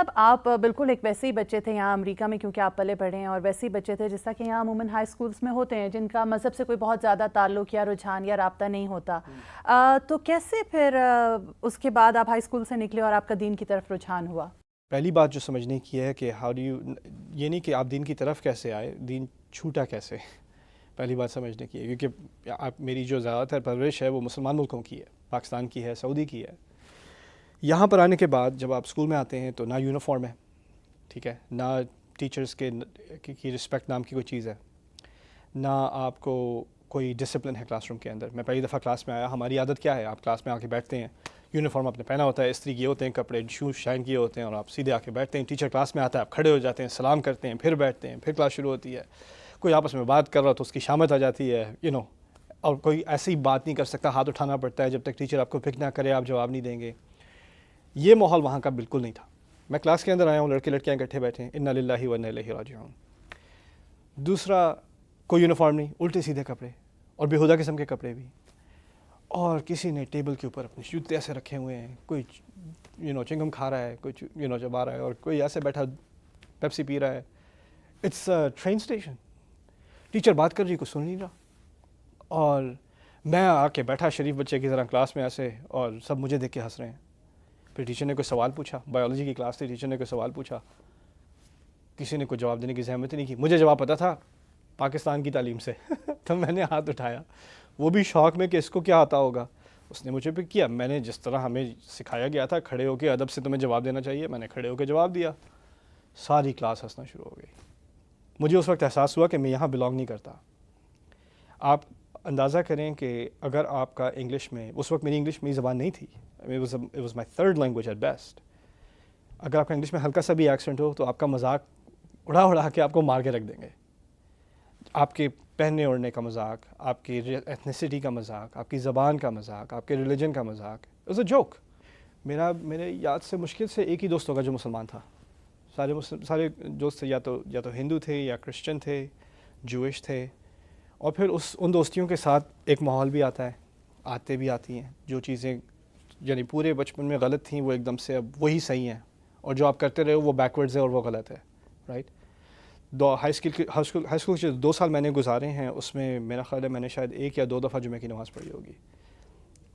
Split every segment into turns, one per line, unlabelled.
صاحب آپ بالکل ایک ویسے ہی بچے تھے یہاں امریکہ میں، کیونکہ آپ پلے پڑھے ہیں، اور ویسے ہی بچے تھے جس طرح کہ یہاں عموماً ہائی اسکولس میں ہوتے ہیں جن کا مذہب سے کوئی بہت زیادہ تعلق یا رجحان یا رابطہ نہیں ہوتا. تو کیسے پھر اس کے بعد آپ ہائی اسکول سے نکلے اور آپ کا دین کی طرف رجحان ہوا؟
پہلی بات جو سمجھنے کی ہے کہ ہاؤ ڈو یو، یہ نہیں کہ آپ دین کی طرف کیسے آئے، دین چھوٹا کیسے، پہلی بات سمجھنے کی ہے. کیونکہ آپ میری جو زیادہ تر پرورش ہے وہ مسلمان ملکوں کی ہے، پاکستان کی ہے، سعودی کی ہے. یہاں پر آنے کے بعد جب آپ اسکول میں آتے ہیں تو نہ یونیفارم ہے، ٹھیک ہے، نہ ٹیچرز کی رسپیکٹ نام کی کوئی چیز ہے، نہ آپ کو کوئی ڈسپلن ہے کلاس روم کے اندر. میں پہلی دفعہ کلاس میں آیا، ہماری عادت کیا ہے، آپ کلاس میں آ کے بیٹھتے ہیں، یونیفارم آپ نے پہنا ہوتا ہے، استری کیے ہوتے ہیں کپڑے، شوز شائن کیے ہوتے ہیں، اور آپ سیدھے آ کے بیٹھتے ہیں. ٹیچر کلاس میں آتا ہے، آپ کھڑے ہو جاتے ہیں، سلام کرتے ہیں، پھر بیٹھتے ہیں، پھر کلاس شروع ہوتی ہے. کوئی آپس میں بات کر رہا تو اس کی شامت آ جاتی ہے، اور کوئی ایسی بات نہیں کر سکتا، ہاتھ اٹھانا پڑتا ہے، جب تک ٹیچر آپ کو پک نہ کرے آپ جواب نہیں دیں گے. یہ ماحول وہاں کا بالکل نہیں تھا. میں کلاس کے اندر آیا ہوں، لڑکے لڑکیاں اکٹھے بیٹھے ہیں، انا للہ و انا الیہ راجعون. دوسرا، کوئی یونیفارم نہیں، الٹے سیدھے کپڑے، اور بےہودہ قسم کے کپڑے بھی. اور کسی نے ٹیبل کے اوپر اپنے جوتے ایسے رکھے ہوئے ہیں، کوئی چنگم کھا رہا ہے، کوئی چبا رہا ہے، اور کوئی ایسے بیٹھا پیپسی پی رہا ہے. It's train station. ٹیچر بات کر رہی، کوئی سن نہیں رہا. اور میں آ کے بیٹھا شریف بچے کی طرح کلاس میں ایسے، اور سب مجھے دیکھ کے ہنس رہے ہیں. پھر ٹیچر نے کوئی سوال پوچھا، بایولوجی کی کلاس تھی، ٹیچر نے کوئی سوال پوچھا، کسی نے کوئی جواب دینے کی زحمت ہی نہیں کی. مجھے جواب پتہ تھا پاکستان کی تعلیم سے تو میں نے ہاتھ اٹھایا، وہ بھی شوق میں کہ اس کو کیا آتا ہوگا. اس نے مجھے پک کیا، میں نے جس طرح ہمیں سکھایا گیا تھا کھڑے ہو کے ادب سے تمہیں جواب دینا چاہیے، میں نے کھڑے ہو کے جواب دیا. ساری کلاس ہنسنا شروع ہو گئی. مجھے اس وقت احساس ہوا کہ میں یہاں بلانگ نہیں کرتا. آپ اندازہ کریں کہ اگر آپ کا انگلش میں، اس وقت میری انگلش میری زبان نہیں تھی، it was my third language at best. اگر آپ کا انگلش میں ہلکا سا بھی ایکسنٹ ہو تو آپ کا مذاق اڑا کے آپ کو مار کے رکھ دیں گے. آپ کے پہننے اوڑھنے کا مذاق، آپ کی ایتھنیسٹی کا مذاق، آپ کی زبان کا مذاق، آپ کے ریلیجن کا مذاق. It was a joke. میرے یاد سے مشکل سے ایک ہی دوست ہوگا جو مسلمان تھا. سارے دوست تھے یا تو ہندو تھے یا کرسچن تھے، جوئش تھے. اور پھر ان دوستیوں کے ساتھ ایک ماحول بھی آتا ہے، عادتیں بھی آتی ہیں. جو چیزیں یعنی پورے بچپن میں غلط تھیں وہ ایک دم سے اب وہی صحیح ہیں، اور جو آپ کرتے رہے ہو وہ بیکورڈز ہے اور وہ غلط ہے. رائٹ. ہائی اسکول کے 2 سال میں نے گزارے ہیں، اس میں میرا خیال ہے میں نے شاید 1 یا 2 دفعہ جمعہ کی نماز پڑھی ہوگی،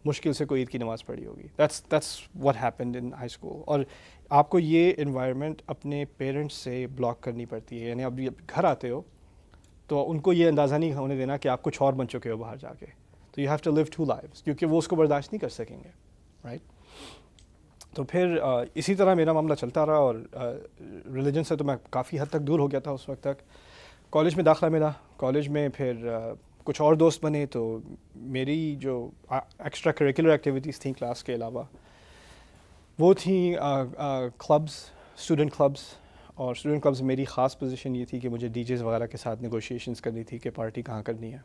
مشکل سے کوئی عید کی نماز پڑھی ہوگی. that's what happened in high school. اور آپ کو یہ انوائرمنٹ اپنے پیرنٹس سے بلاک کرنی پڑتی ہے. یعنی اب گھر آتے ہو تو ان کو یہ اندازہ نہیں ہونے دینا کہ آپ کچھ اور بن چکے ہو باہر جا کے. تو you have to live 2 lives، کیونکہ وہ اس کو برداشت نہیں کر سکیں گے. رائٹ. تو پھر اسی طرح میرا معاملہ چلتا رہا، اور ریلیجن سے تو میں کافی حد تک دور ہو گیا تھا اس وقت تک. کالج میں داخلہ ملا، کالج میں پھر کچھ اور دوست بنے. تو میری جو ایکسٹرا کریکولر ایکٹیویٹیز تھیں کلاس کے علاوہ وہ تھیں کلبز، اسٹوڈنٹ کلبز. اور اسٹوڈنٹ کلبز میری خاص پوزیشن یہ تھی کہ مجھے ڈی جیز وغیرہ کے ساتھ نیگوشیشنز کرنی تھی کہ پارٹی کہاں کرنی ہے.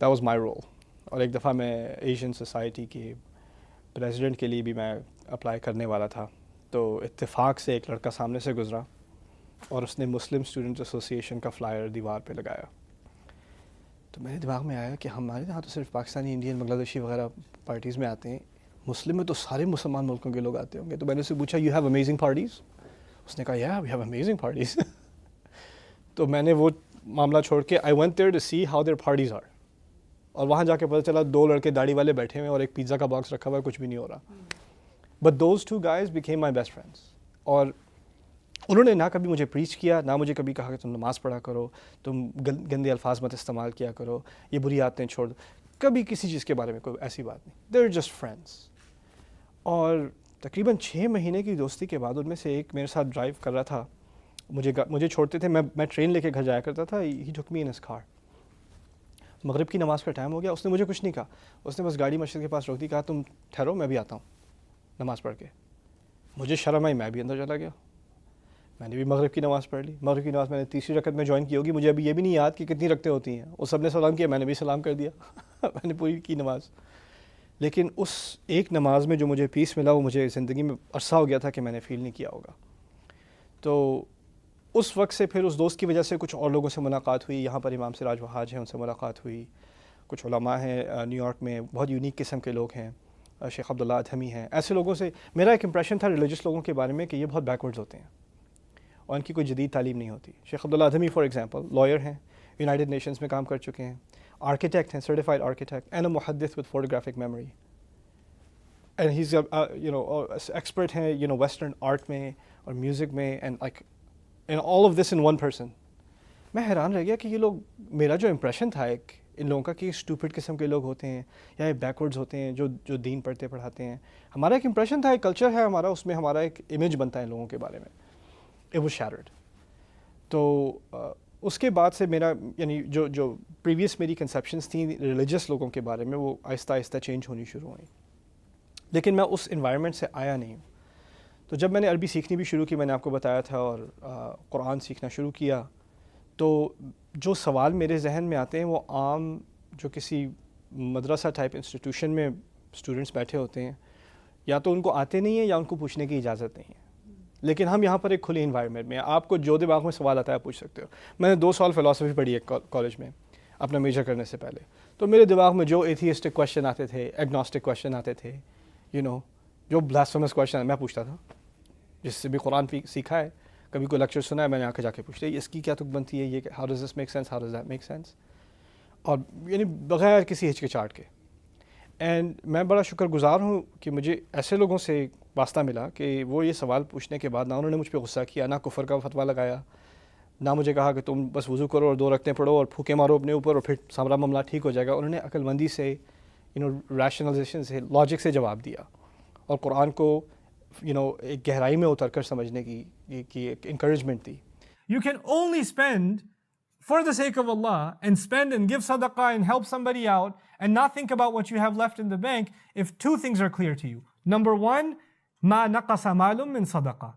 That was my role. اور ایک دفعہ میں ایشین سوسائٹی کے پریزیڈنٹ کے لیے بھی میں اپلائی کرنے والا تھا. تو اتفاق سے ایک لڑکا سامنے سے گزرا اور اس نے مسلم اسٹوڈنٹ ایسوسیشن کا فلائر دیوار پہ لگایا. تو میرے دماغ میں آیا کہ ہمارے یہاں تو صرف پاکستانی، انڈین، بنگلہ دیشی وغیرہ پارٹیز میں آتے ہیں، مسلم میں تو سارے مسلمان ملکوں کے لوگ آتے ہوں گے. تو میں نے اس سے پوچھا یو ہیو امیزنگ پارٹیز؟ اس نے کہا یا وی ہیو امیزنگ پارٹیز. تو میں نے وہ معاملہ چھوڑ کے I went there to see how their parties are. اور وہاں جا کے پتہ چلا 2 لڑکے داڑھی والے بیٹھے ہوئے اور ایک پیزا کا باکس رکھا ہوا ہے، کچھ بھی نہیں ہو رہا. But those 2 guys became my best friends. اور انہوں نے نہ کبھی مجھے پریچ کیا، نہ مجھے کبھی کہا کہ تم نماز پڑھا کرو، تم گندے الفاظ مت استعمال کیا کرو، یہ بری عادتیں چھوڑ دو. کبھی کسی چیز کے بارے میں کوئی ایسی بات نہیں. They are just friends. اور تقریباً 6 مہینے کی دوستی کے بعد ان میں سے ایک میرے ساتھ ڈرائیو کر رہا تھا، مجھے چھوڑتے تھے، میں ٹرین لے کے گھر جایا کرتا تھا. ہی ٹک می ان ہز کار. مغرب کی نماز کا ٹائم ہو گیا، اس نے مجھے کچھ نہیں کہا، اس نے بس گاڑی مسجد کے پاس روک دی، کہا تم ٹھہرو میں بھی آتا ہوں نماز پڑھ کے. مجھے شرم آئی، میں بھی اندر چلا گیا. میں نے بھی مغرب کی نماز پڑھ لی. مغرب کی نماز میں نے 3ری رکعت میں جوائن کی ہوگی، مجھے ابھی یہ بھی نہیں یاد کہ کتنی رکعتیں ہوتی ہیں. وہ سب نے سلام کیا، میں نے بھی سلام کر دیا. میں نے پوری کی نماز. لیکن اس ایک نماز میں جو مجھے پیس ملا وہ مجھے زندگی میں عرصہ ہو گیا تھا کہ میں نے فیل نہیں کیا ہوگا. تو اس وقت سے پھر اس دوست کی وجہ سے کچھ اور لوگوں سے ملاقات ہوئی. یہاں پر امام سراج وہاج ہیں، ان سے ملاقات ہوئی. کچھ علماء ہیں نیو یارک میں، بہت یونیک قسم کے لوگ ہیں. شیخ عبداللہ ادھمی ہیں. ایسے لوگوں سے میرا ایک امپریشن تھا ریلیجس لوگوں کے بارے میں کہ یہ بہت بیکورڈز ہوتے ہیں اور ان کی کوئی جدید تعلیم نہیں ہوتی. شیخ عبداللہ ادھمی فار ایگزامپل لائر ہیں, یونائٹڈ نیشنز میں کام کر چکے ہیں, آرکیٹیکٹ ہیں, سرٹیفائڈ آرکیٹیکٹ اینڈ اے محدث with photographic memory, and he is expert ہیں ویسٹرن آرٹ میں اور میوزک میں, and like and all of this in one person. میں حیران رہ گیا کہ یہ لوگ, میرا جو امپریشن تھا ایک ان لوگوں کا کہ اسٹوپڈ قسم کے لوگ ہوتے ہیں یا یہ بیکورڈز ہوتے ہیں جو دین پڑھتے پڑھاتے ہیں. ہمارا ایک امپریشن تھا, ایک کلچر ہے ہمارا, اس میں ہمارا ایک امیج بنتا ہے ان لوگوں کے بارے میں. It was shattered. تو اس کے بعد سے میرا یعنی جو پریویس میری کنسیپشنس تھیں ریلیجس لوگوں کے بارے میں وہ آہستہ آہستہ چینج ہونی شروع ہوئیں. لیکن میں اس انوائرمنٹ سے آیا نہیں ہوں. تو جب میں نے عربی سیکھنی بھی شروع کی, میں نے آپ کو بتایا تھا, اور قرآن سیکھنا شروع کیا, تو جو سوال میرے ذہن میں آتے ہیں وہ عام جو کسی مدرسہ ٹائپ انسٹیٹیوشن میں اسٹوڈنٹس بیٹھے ہوتے ہیں, یا تو ان کو آتے نہیں ہیں یا ان کو پوچھنے کی اجازت نہیں ہے. لیکن ہم یہاں پر ایک کھلی انوائرمنٹ میں, آپ کو جو دماغ میں سوال آتا ہے آپ پوچھ سکتے ہو. میں نے 2 سال فلاسفی پڑھی ہے کالج میں اپنا میجر کرنے سے پہلے, تو میرے دماغ میں جو ایتھیسٹک کویشچن آتے تھے, ایگنوسٹک کویشچن آتے تھے, جو بلاسفیمس کویشچن میں پوچھتا تھا. جس سے بھی قرآن سیکھا ہے, کبھی کوئی لیکچر سنا ہے, میں نے آ کے جا کے پوچھتے اس کی کیا تک بنتی ہے, یہ how does this make sense, how does that make sense, اور یعنی بغیر کسی ہچکچاہٹ کے. اینڈ میں بڑا شکر گزار ہوں کہ مجھے ایسے لوگوں سے واسطہ ملا کہ وہ یہ سوال پوچھنے کے بعد نہ انہوں نے مجھ پہ غصہ کیا, نہ کفر کا فتویٰ لگایا, نہ مجھے کہا کہ تم بس وضو کرو اور 2 رکعتیں پڑھو اور پھونکے مارو اپنے اوپر اور پھر سارا معاملہ ٹھیک ہو جائے گا. انہوں نے عقل مندی سے ریشنلائزیشن سے, لاجک سے جواب دیا, اور قرآن کو ایک گہرائی میں اتر کر سمجھنے کی ایک encouragement the.
You can only spend for the sake of Allah and spend and give sadaqah and help somebody out and not think about what you have left in the bank if 2 things are clear to you. Number 1, ma naqasa malum min sadaqah.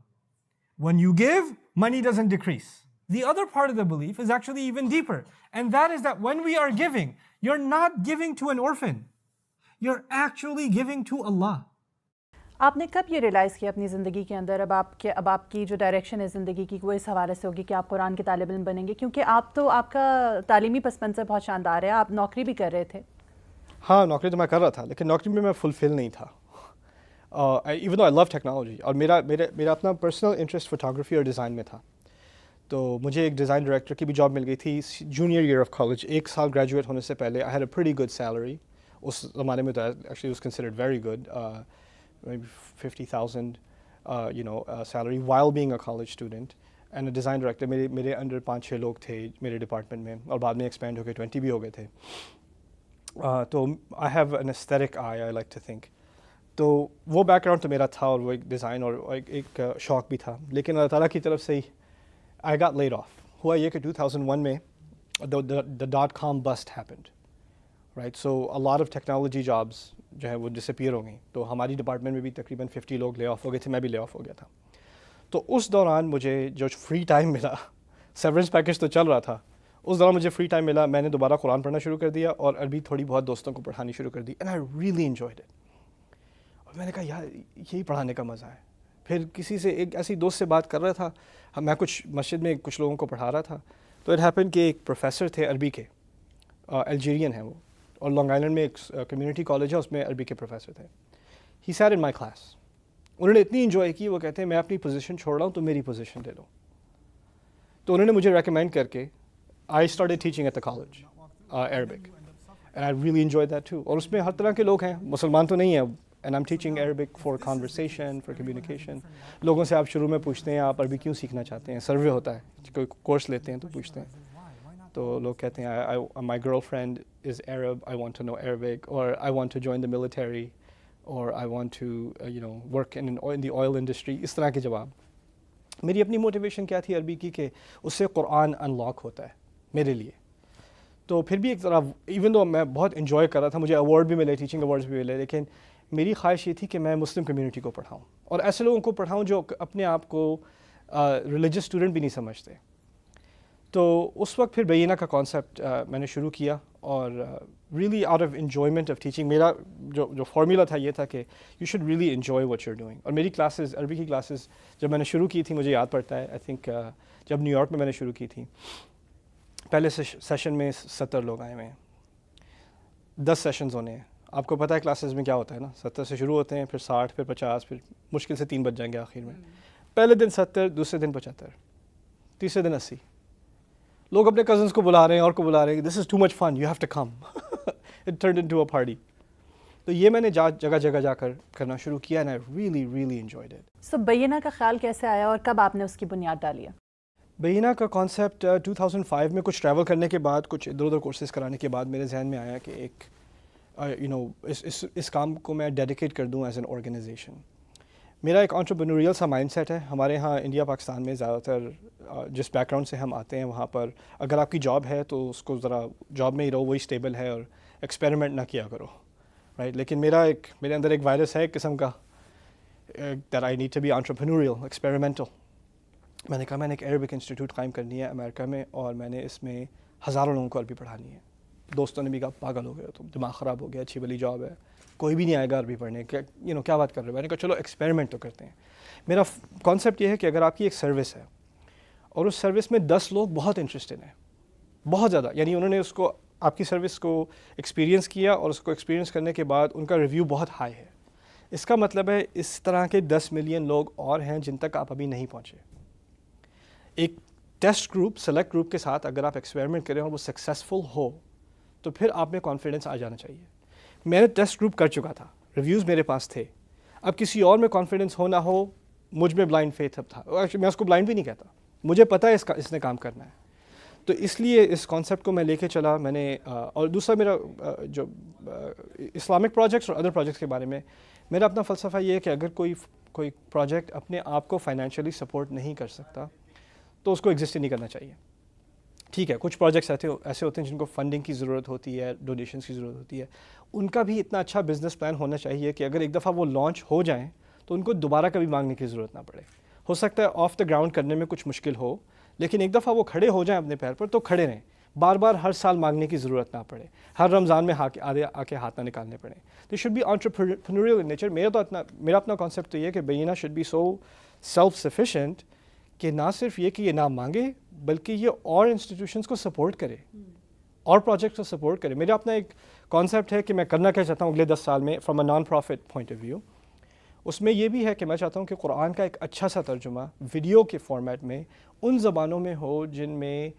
When you give, money doesn't decrease. The other part of the belief is actually even deeper, and that is that when we are giving, you're not giving to an orphan. You're actually giving to Allah.
آپ نے کب یہ realise کیا اپنی زندگی کے اندر, اب آپ کی جو ڈائریکشن ہے زندگی کی وہ اس حوالے سے ہوگی کہ آپ قرآن کے طالب علم بنیں گے, کیونکہ آپ کا تعلیمی پس منظر بہت شاندار ہے, آپ نوکری بھی کر رہے تھے.
ہاں, نوکری تو میں کر رہا تھا, لیکن نوکری میں فلفل نہیں تھا. ایون دو آئی لو ٹیکنالوجی, اور میرا اپنا پرسنل انٹرسٹ فوٹوگرافی اور ڈیزائن میں تھا. تو مجھے ایک ڈیزائن ڈائریکٹر کی بھی جاب مل گئی تھی جونیئر ایئر آف کالج, 1 سال گریجویٹ ہونے سے پہلے. I had a pretty good salary. اس زمانے میں تو actually was considered very good, maybe 50,000 salary while being a college student, and a design director. میرے انڈر 5-6 لوگ تھے میرے ڈپارٹمنٹ میں, اور بعد میں ایکسپینڈ ہو کے 20 بھی ہو گئے تھے. تو I have an aesthetic eye, I like to think. تو وہ بیک گراؤنڈ تو میرا تھا, اور وہ ایک ڈیزائن اور ایک شوق بھی تھا. لیکن اللہ تعالیٰ کی طرف سے I got laid off. ہوا یہ کہ 2001 میں the .com bust happened. Right, so a lot of technology jobs جو ہے وہ ڈسپیئر ہو گئیں. تو ہماری ڈپارٹمنٹ میں بھی تقریباً 50 لوگ لے آف ہو گئے تھے, میں بھی لے آف ہو گیا تھا. تو اس دوران مجھے جو فری ٹائم ملا, سیورنس پیکیج تو چل رہا تھا, اس دوران مجھے فری ٹائم ملا, میں نے دوبارہ قرآن پڑھنا شروع کر دیا اور عربی تھوڑی بہت دوستوں کو پڑھانی شروع کر دی. And I really enjoyed it. اور میں نے کہا یار یہی پڑھانے کا مزہ ہے. پھر کسی سے ایک ایسی دوست سے بات کر رہا تھا, میں کچھ مسجد میں کچھ لوگوں کو پڑھا رہا تھا, تو اٹ ہیپن کہ ایک پروفیسر تھے عربی کے, الجیرین ہیں وہ, اور لانگ آئلینڈ میں ایک کمیونٹی کالج ہے, اس میں عربی کے پروفیسر تھے. ہی سیٹ ان مائی کلاس. انہوں نے اتنی انجوائے کی, وہ کہتے ہیں میں اپنی پوزیشن چھوڑ رہا ہوں تو میری پوزیشن لے لو. تو انہوں نے مجھے ریکمینڈ کر کے I started teaching at the college Arabic, and I really enjoy that too. اور اس میں ہر طرح کے لوگ ہیں, مسلمان تو نہیں ہیں, and I am teaching Arabic for conversation, for communication. لوگوں سے آپ شروع میں پوچھتے ہیں آپ عربی کیوں سیکھنا چاہتے ہیں, سروے ہوتا ہے, کوئی کورس لیتے ہیں تو پوچھتے ہیں. تو لوگ کہتے ہیں my girl friend is Arab, I want to know Arabic, اور I want to join the military, اور I want to work in the oil industry. اس طرح کے جواب. میری اپنی موٹیویشن کیا تھی عربی کی, کہ اس سے قرآن انلاک ہوتا ہے میرے لیے. تو پھر بھی ایک طرح ایون دو میں بہت انجوائے کر رہا تھا, مجھے ایوارڈ بھی ملے, ٹیچنگ ایوارڈز بھی ملے, لیکن میری خواہش یہ تھی کہ میں مسلم کمیونٹی کو پڑھاؤں, اور ایسے لوگوں کو پڑھاؤں جو اپنے آپ کو ریلیجس اسٹوڈنٹ بھی نہیں سمجھتے. تو اس وقت پھر بینہ کا کانسیپٹ میں نے شروع کیا, اور really out of enjoyment of teaching. میرا جو فارمولا تھا یہ تھا کہ you should really enjoy what you are doing. اور میری کلاسز, عربی کی کلاسز جب میں نے شروع کی تھی, مجھے یاد پڑتا ہے, آئی تھنک جب نیو یارک میں نے شروع کی تھی, پہلے سیشن میں 70 لوگ آئے ہوئے ہیں, 10 سیشنز ہونے ہیں, آپ کو پتہ ہے کلاسز میں کیا ہوتا ہے نا, 70 سے شروع ہوتے ہیں, پھر 60, پھر 50, پھر مشکل سے 3 بج جائیں گے آخر میں. پہلے دن 70, دوسرے دن 75, تیسرے دن 80. لوگ اپنے کزنس کو بلا رہے ہیں اور کو بلا رہے ہیں, this is too much fun, you have to come. It turned into a party. تو یہ میں نے جگہ جگہ جا کر کرنا شروع کیا, and I really really enjoyed it.
So Bayyinah کا خیال کیسے آیا اور کب آپ نے اس کی بنیاد ڈالی ہے؟
بینہ کا کانسیپٹ 2005 میں کچھ ٹریول کرنے کے بعد, کچھ ادھر ادھر کورسز کرانے کے بعد میرے ذہن میں آیا کہ ایک اس کام کو میں ڈیڈیکیٹ کر دوں ایز این آرگنائزیشن. میرا ایک انٹرپرینوریل سا مائنڈ سیٹ ہے. ہمارے ہاں انڈیا پاکستان میں زیادہ تر جس بیک گراؤنڈ سے ہم آتے ہیں وہاں پر اگر آپ کی جاب ہے تو اس کو ذرا جاب میں ہی رہو, وہی اسٹیبل ہے, اور ایکسپیریمنٹ نہ کیا کرو, رائٹ. لیکن میرے اندر ایک وائرس ہے ایک قسم کا, that I need to be entrepreneurial, experimental. میں نے کہا میں نے ایک عربک انسٹیٹیوٹ قائم کرنی ہے امریکہ میں, اور میں نے اس میں ہزاروں لوگوں کو عربی پڑھانی ہے. دوستوں نے بھی کہا پاگل ہو گئے تو دماغ خراب ہو گیا, اچھی بلی جاب ہے, کوئی بھی نہیں آئے گا عربی پڑھنے, کیا بات کر رہے ہو. میں نے کہا چلو ایکسپیریمنٹ تو کرتے ہیں. میرا کانسیپٹ یہ ہے کہ اگر آپ کی ایک سروس ہے اور اس سروس میں 10 لوگ بہت انٹرسٹڈ ہیں, بہت زیادہ, یعنی انہوں نے اس کو آپ کی سروس کو ایکسپیرینس کیا, اور اس کو ایکسپیرینس کرنے کے بعد ان کا ریویو بہت ہائی ہے, اس کا مطلب ہے اس طرح کے 10 ملین لوگ اور ہیں جن تک آپ ابھی نہیں پہنچے. ایک ٹیسٹ گروپ, سلیکٹ گروپ کے ساتھ اگر آپ ایکسپیریمنٹ کریں اور وہ سکسیزفل ہو تو پھر آپ میں کانفیڈنس آ جانا چاہیے. میں نے ٹیسٹ گروپ کر چکا تھا, ریویوز میرے پاس تھے, اب کسی اور میں کانفیڈنس ہو نہ ہو, مجھ میں بلائنڈ فیتھ اب تھا. میں اس کو بلائنڈ بھی نہیں کہتا, مجھے پتہ ہے اس نے کام کرنا ہے. تو اس لیے اس کانسیپٹ کو میں لے کے چلا. میں نے اور دوسرا میرا جو اسلامک پروجیکٹس اور ادر پروجیکٹس کے بارے میں میرا اپنا فلسفہ یہ ہے کہ اگر کوئی پروجیکٹ اپنے آپ کو فائنینشلی سپورٹ نہیں کر سکتا تو اس کو ایگزسٹ نہیں کرنا چاہیے. ٹھیک ہے, کچھ پروجیکٹس ایسے ہوتے ہیں جن کو فنڈنگ کی ضرورت ہوتی ہے, ڈونیشنس کی ضرورت ہوتی ہے, ان کا بھی اتنا اچھا بزنس پلان ہونا چاہیے کہ اگر ایک دفعہ وہ لانچ ہو جائیں تو ان کو دوبارہ کبھی مانگنے کی ضرورت نہ پڑے. ہو سکتا ہے آف دا گراؤنڈ کرنے میں کچھ مشکل ہو, لیکن ایک دفعہ وہ کھڑے ہو جائیں اپنے پیر پر تو کھڑے رہیں, بار بار ہر سال مانگنے کی ضرورت نہ پڑے, ہر رمضان میں آ کے ہاتھ نہ نکالنے پڑیں. They should be entrepreneurial in nature. میرا اپنا کانسیپٹ تو یہ ہے کہ Bayyinah should be so self sufficient کہ نہ صرف یہ کہ یہ نہ مانگے بلکہ یہ اور انسٹیٹیوشنس کو سپورٹ کرے, اور پروجیکٹس کو سپورٹ کرے. میرا اپنا ایک کانسیپٹ ہے کہ میں کرنا کیا چاہتا ہوں اگلے 10 سال میں from a non profit point of view. اس میں یہ بھی ہے کہ میں چاہتا ہوں کہ قرآن کا ایک اچھا سا ترجمہ ویڈیو کے فارمیٹ میں ان زبانوں میں ہو جن میں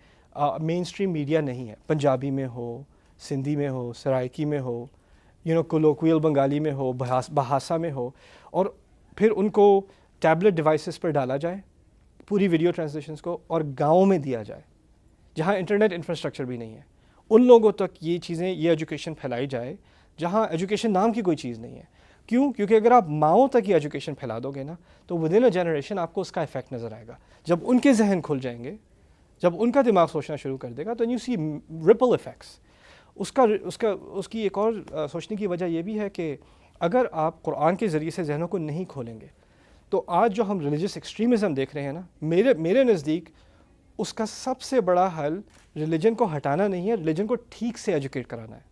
مین اسٹریم میڈیا نہیں ہے. پنجابی میں ہو, سندھی میں ہو, سرائکی میں ہو, کولوکویل بنگالی میں ہو, بہاسا میں ہو, اور پھر ان کو ٹیبلٹ ڈیوائسز پر ڈالا جائے پوری ویڈیو ٹرانسلیشنس کو, اور گاؤں میں دیا جائے جہاں انٹرنیٹ انفراسٹرکچر بھی نہیں ہے. ان لوگوں تک یہ چیزیں, یہ ایجوکیشن پھیلائی جائے جہاں ایجوکیشن نام کی کوئی چیز نہیں ہے. کیوں؟ کیونکہ اگر آپ ماؤں تک یہ ایجوکیشن پھیلا دو گے نا تو ود ان اے جنریشن آپ کو اس کا افیکٹ نظر آئے گا. جب ان کے ذہن کھل جائیں گے, جب ان کا دماغ سوچنا شروع کر دے گا تو یو سی ریپل افیکٹس. اس کی ایک اور سوچنے کی وجہ یہ بھی ہے کہ اگر آپ قرآن کے ذریعے سے ذہنوں کو نہیں کھولیں گے تو آج جو ہم ریلیجس ایکسٹریمزم دیکھ رہے ہیں نا, میرے نزدیک اس کا سب سے بڑا حل ریلیجن کو ہٹانا نہیں ہے, ریلیجن کو ٹھیک سے ایجوکیٹ کرانا ہے.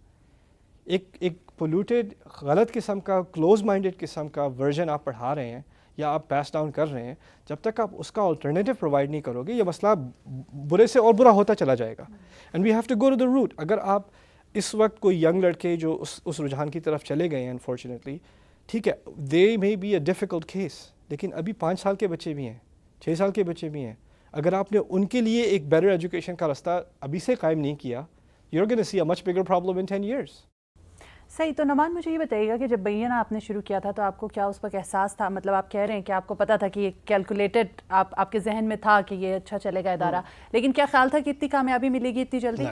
ایک پولیوٹیڈ, غلط قسم کا, کلوز مائنڈیڈ قسم کا ورژن آپ پڑھا رہے ہیں یا آپ پاس ڈاؤن کر رہے ہیں, جب تک آپ اس کا آلٹرنیٹیو پرووائڈ نہیں کرو گے یہ مسئلہ برے سے اور برا ہوتا چلا جائے گا. And we have to go to the route. اگر آپ اس وقت کوئی ینگ لڑکے جو اس رجحان کی طرف چلے گئے ہیں انفارچونیٹلی, ٹھیک ہے, they may be a difficult case, لیکن ابھی 5 سال کے بچے بھی ہیں, 6 سال کے بچے بھی ہیں. اگر آپ نے ان کے لیے ایک بیٹر ایجوکیشن کا راستہ ابھی سے قائم نہیں کیا, you are gonna see a much bigger problem in 10 years.
صحیح. تو نعمان مجھے یہ بتائیے گا کہ جب بینہ آپ نے شروع کیا تھا تو آپ کو کیا اس وقت احساس تھا, مطلب آپ کہہ رہے ہیں کہ آپ کو پتہ تھا کہ یہ کیلکولیٹڈ آپ کے ذہن میں تھا کہ یہ اچھا چلے گا ادارہ, لیکن کیا خیال تھا کہ اتنی کامیابی ملے گی اتنی جلدی؟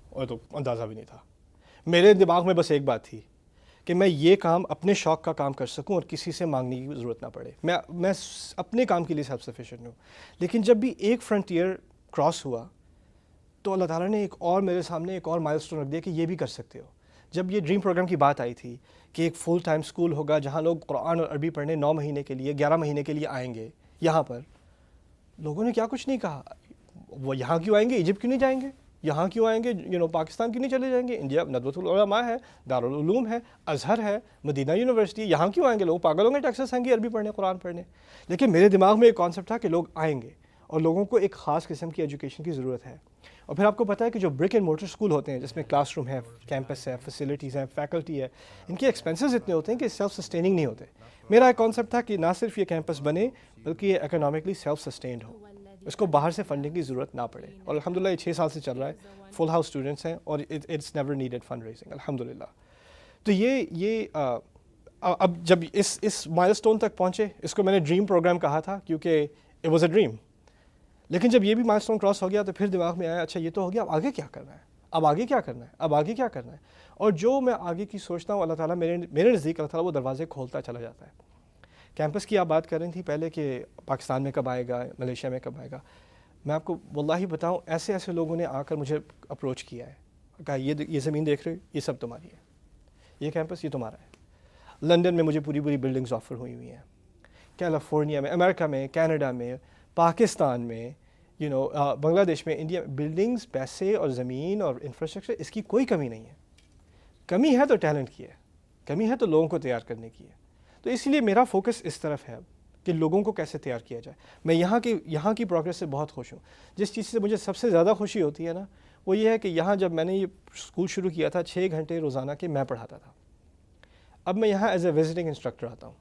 اور تو اندازہ بھی نہیں تھا. میرے دماغ میں بس ایک بات تھی کہ میں یہ کام اپنے شوق کا کام کر سکوں اور کسی سے مانگنے کی ضرورت نہ پڑے. میں اپنے کام کے لیے سیلف سفیشینٹ ہوں. لیکن جب بھی ایک فرنٹیئر کراس ہوا تو اللہ تعالیٰ نے ایک اور میرے سامنے ایک اور مائل سٹون رکھ دیا کہ یہ بھی کر سکتے ہو. جب یہ ڈریم پروگرام کی بات آئی تھی کہ ایک فل ٹائم اسکول ہوگا جہاں لوگ قرآن اور عربی پڑھنے 9 مہینے کے لیے 11 مہینے کے لیے آئیں گے, یہاں پر لوگوں نے کیا کچھ نہیں کہا. وہ یہاں کیوں آئیں گے, ایجپٹ کیوں نہیں جائیں گے, یہاں کیوں آئیں گے, پاکستان کیوں نہیں چلے جائیں گے, انڈیا ندوۃ العلماء ہے, دارالعلوم ہے, ازہر ہے, مدینہ یونیورسٹی, یہاں کیوں آئیں گے؟ لوگ پاگل ہوں گے ٹیکساس آئیں گے عربی پڑھنے, قرآن پڑھنے. لیکن میرے دماغ میں ایک کانسیپٹ تھا کہ لوگ آئیں گے, اور لوگوں کو ایک خاص قسم کی ایجوکیشن کی ضرورت ہے. اور پھر آپ کو پتہ ہے کہ جو برک اینڈ مورٹر اسکول ہوتے ہیں جس میں کلاس روم ہے, کیمپس ہے, فیسلٹیز ہیں, فیکلٹی ہے, ان کے ایکسپینسز اتنے ہوتے ہیں کہ سیلف سسٹیننگ نہیں ہوتے. میرا ایک کانسیپٹ تھا کہ نہ صرف یہ کیمپس بنے بلکہ یہ اکنامکلی سیلف سسٹینڈ ہو, اس کو باہر سے فنڈنگ کی ضرورت نہ پڑے. اور الحمدللہ یہ 6 سال سے چل رہا ہے, فل ہاؤس اسٹوڈنٹس ہیں اور it's never needed fund raising الحمدللہ. تو یہ اب جب اس مائل اسٹون تک پہنچے, اس کو میں نے ڈریم پروگرام کہا تھا کیونکہ اٹ واز اے ڈریم. لیکن جب یہ بھی مائل اسٹون کراس ہو گیا تو پھر دماغ میں آیا اچھا یہ تو ہو گیا, اب آگے کیا کرنا ہے, اب آگے کیا کرنا ہے, اب آگے کیا کرنا ہے. اور جو میں آگے کی سوچتا ہوں اللہ تعالیٰ میرے نزدیک اللہ تعالیٰ وہ دروازے کھولتا چلا جاتا ہے. کیمپس کی آپ بات کر رہی تھی پہلے کہ پاکستان میں کب آئے گا, ملیشیا میں کب آئے گا. میں آپ کو واللہ بتاؤں ایسے لوگوں نے آ کر مجھے اپروچ کیا ہے, کہا یہ زمین دیکھ رہے ہو, یہ سب تمہاری ہے, یہ کیمپس یہ تمہارا ہے. لندن میں مجھے پوری بلڈنگز آفر ہوئی ہوئی ہیں, کیلیفورنیا میں, امریکہ میں, کینیڈا میں, پاکستان میں, بنگلہ دیش میں, انڈیا میں. بلڈنگز, پیسے اور زمین اور انفراسٹرکچر, اس کی کوئی کمی نہیں ہے. کمی ہے تو ٹیلنٹ کی ہے, کمی ہے تو لوگوں کو تیار کرنے کی ہے. تو اس لیے میرا فوکس اس طرف ہے کہ لوگوں کو کیسے تیار کیا جائے. میں یہاں کی پروگریس سے بہت خوش ہوں. جس چیز سے مجھے سب سے زیادہ خوشی ہوتی ہے نا, وہ یہ ہے کہ یہاں جب میں نے یہ اسکول شروع کیا تھا 6 گھنٹے روزانہ کے میں پڑھاتا تھا. اب میں یہاں ایز اے وزٹنگ انسٹرکٹر آتا ہوں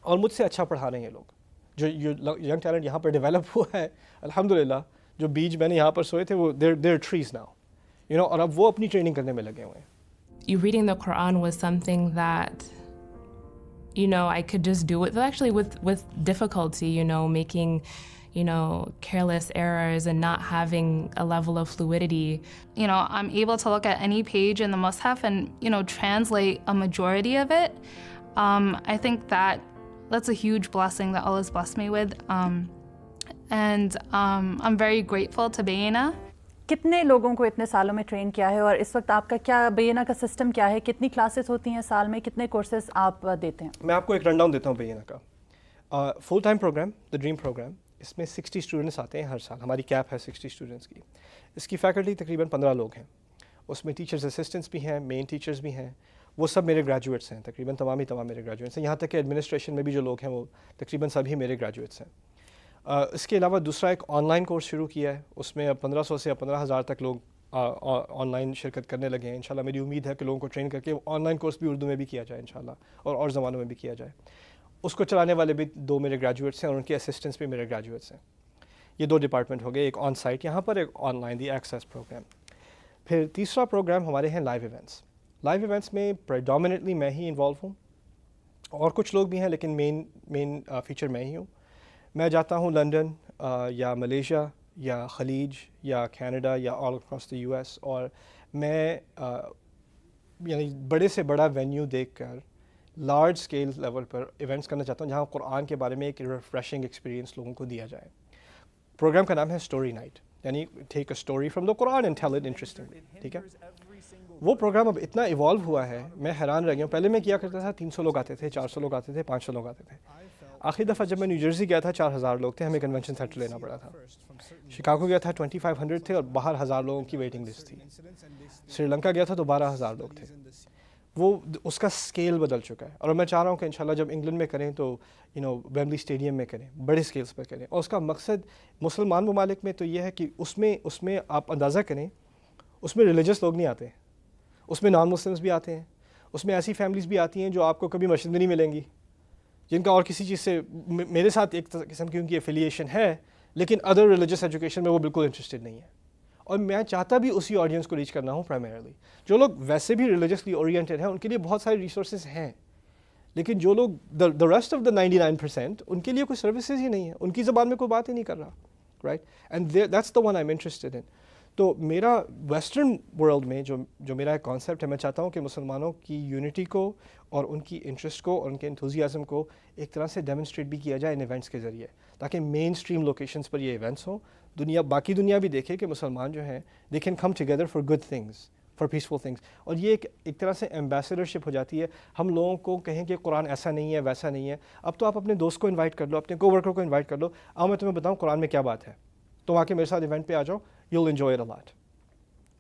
اور مجھ سے اچھا پڑھا رہے ہیں لوگ. جو ینگ ٹیلنٹ یہاں پر ڈیولپ ہوا ہے الحمدللہ, جو بیج میں نے یہاں پر سوئے تھے وہ دیر ٹریز ناؤ, اور اب وہ اپنی ٹریننگ کرنے میں لگے ہوئے ہیں.
You reading the Quran was something that I could just do it actually with difficulty, making careless errors and not having a level of fluidity.
I'm able to look at any page in the Mus'haf and translate a majority of it. I think that's a huge blessing that Allah's blessed me with, and I'm very grateful to Bayna.
کتنے لوگوں کو اتنے سالوں میں train کیا ہے, اور اس وقت آپ کا کیا بینا کا سسٹم کیا ہے, کتنی کلاسز ہوتی ہیں سال میں, کتنے کورسز آپ دیتے ہیں؟
میں آپ کو ایک رن ڈاؤن دیتا ہوں بینا کا. Full time program the dream program, اس میں 60 اسٹوڈنٹس آتے ہیں ہر سال, ہماری کیپ ہے 60 اسٹوڈنٹس کی. اس کی فیکلٹی تقریباً 15 لوگ ہیں, اس میں ٹیچرز اسسٹنٹس بھی ہیں, مین ٹیچرز بھی ہیں. وہ سب میرے گریجویٹس ہیں, تقریباً تمام میرے گریجویٹس ہیں. یہاں تک کہ ایڈمنسٹریشن میں بھی جو لوگ ہیں وہ تقریباً سبھی میرے گریجویٹس ہیں. اس کے علاوہ دوسرا ایک آن لائن کورس شروع کیا ہے, اس میں اب 1500 سے 15,000 تک لوگ آن لائن شرکت کرنے لگے ہیں. انشاءاللہ میری امید ہے کہ لوگوں کو ٹرین کر کے آن لائن کورس بھی اردو میں بھی کیا جائے انشاءاللہ, اور زبانوں میں بھی کیا جائے. اس کو چلانے والے بھی 2 میرے گریجویٹس ہیں اور ان کے اسسٹنٹس بھی میرے گریجویٹس ہیں. یہ 2 ڈپارٹمنٹ ہو گئے, ایک آن سائٹ یہاں پر, ایک online the access programme. پھر تیسرا پروگرام ہمارے ہیں لائیو ایونٹس. لائیو ایونٹس میں پریڈومیننٹلی میں ہی انوالو ہوں, اور کچھ لوگ بھی ہیں لیکن مین فیچر میں ہی ہوں. میں جاتا ہوں لنڈن یا ملیشیا یا خلیج یا کینیڈا یا آل اکراس دی US, اور میں بڑے سے بڑا وینیو دیکھ کر لارج اسکیل لیول پر ایونٹس کرنا چاہتا ہوں جہاں قرآن کے بارے میں ایک ریفریشنگ ایکسپیرینس لوگوں کو دیا جائے. پروگرام کا نام ہے اسٹوری نائٹ, یعنی take a story from the Quran and tell it interestingly. ٹھیک ہے, وہ پروگرام اب اتنا ایوالو ہوا ہے, میں حیران رہ گیا ہوں. پہلے میں کیا کرتا تھا 300 لوگ آتے تھے, 400 لوگ آتے تھے, 500 لوگ آتے تھے. آخری دفعہ جب میں نیو جرسی گیا تھا 4000 لوگ تھے, ہمیں کنونشن سینٹر لینا پڑا تھا. شکاگو گیا تھا 2500 تھے اور باہر 1000 لوگوں کی ویٹنگ لسٹ تھی. سری لنکا گیا تھا تو 12000 لوگ تھے. وہ اس کا اسکیل بدل چکا ہے, اور میں چاہ رہا ہوں کہ انشاءاللہ جب انگلینڈ میں کریں تو ویمبلی اسٹیڈیم میں کریں, بڑے اسکیلس پر کریں. اور اس کا مقصد مسلمان ممالک میں تو یہ ہے کہ اس میں آپ اندازہ کریں, اس میں ریلیجس لوگ نہیں آتے, اس میں نان مسلمس بھی آتے ہیں, اس میں ایسی فیملیز بھی آتی ہیں جو آپ کو کبھی مسجد میں نہیں ملیں گی, جن کا اور کسی چیز سے میرے ساتھ ایک قسم کی ان کی ایفیلیشن ہے, لیکن ادر ریلیجس ایجوکیشن میں وہ بالکل انٹرسٹڈ نہیں ہے. اور میں چاہتا بھی اسی آڈینس کو ریچ کرنا ہوں پرائمرلی. جو لوگ ویسے بھی ریلیجسلی اورینٹیڈ ہیں ان کے لیے بہت سارے ریسورسز ہیں, لیکن جو لوگ دا ریسٹ آف دا 99% ان کے لیے کوئی سروسز ہی نہیں ہے, ان کی زبان میں کوئی بات ہی نہیں کر رہا, right. And that's the one I am interested in. تو میرا ویسٹرن ورلڈ میں جو میرا ایک کانسیپٹ ہے, میں چاہتا ہوں کہ مسلمانوں کی یونٹی کو اور ان کی انٹرسٹ کو اور ان کے انتھوزیازم کو ایک طرح سے ڈیمونسٹریٹ بھی کیا جائے ان ایونٹس کے ذریعے, تاکہ مین اسٹریم لوکیشنز پر یہ ایونٹس ہوں. باقی دنیا بھی دیکھے کہ مسلمان جو ہیں they can come together for good things, for peaceful things. اور یہ ایک طرح سے ایمبیسڈرشپ ہو جاتی ہے. ہم لوگوں کو کہیں کہ قرآن ایسا نہیں ہے, ویسا نہیں ہے. اب تو آپ اپنے دوست کو انوائٹ کر لو, اپنے کو ورکر کو انوائٹ کر لو, آؤ میں تمہیں بتاؤں قرآن میں کیا بات ہے, تم آ کے میرے ساتھ ایونٹ پہ آ جاؤ, you will enjoy it a lot,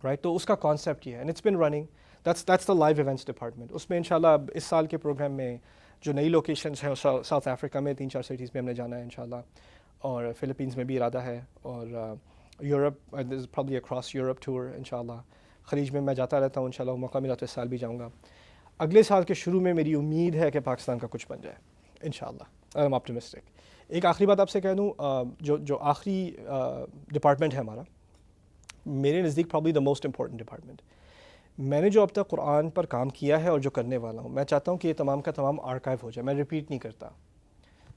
right. تو اس کا کانسیپٹ یہ ہے, and it's been running. That's the live events department. اس میں انشاءاللہ اس سال کے پروگرام میں جو نئی لوکیشنز ہیں ساؤتھ افریقہ میں 3-4 سٹیز میں ہم نے جانا ہے انشاءاللہ, اور فلپینس میں بھی ارادہ ہے, اور Europe probably across Europe tour انشاءاللہ. خلیج میں جاتا رہتا ہوں, انشاءاللہ موقع ملا تو اس سال بھی جاؤں گا. اگلے سال کے شروع میں میری امید ہے کہ پاکستان کا کچھ بن جائے انشاءاللہ. I am optimistic. ایک آخری بات آپ سے کہہ دوں, جو آخری ڈپارٹمنٹ ہے ہمارا, میرے نزدیک probably the most important department. میں نے جو اب تک قرآن پر کام کیا ہے اور جو کرنے والا ہوں, میں چاہتا ہوں کہ یہ تمام کا تمام آرکائیو ہو جائے. میں ریپیٹ نہیں کرتا.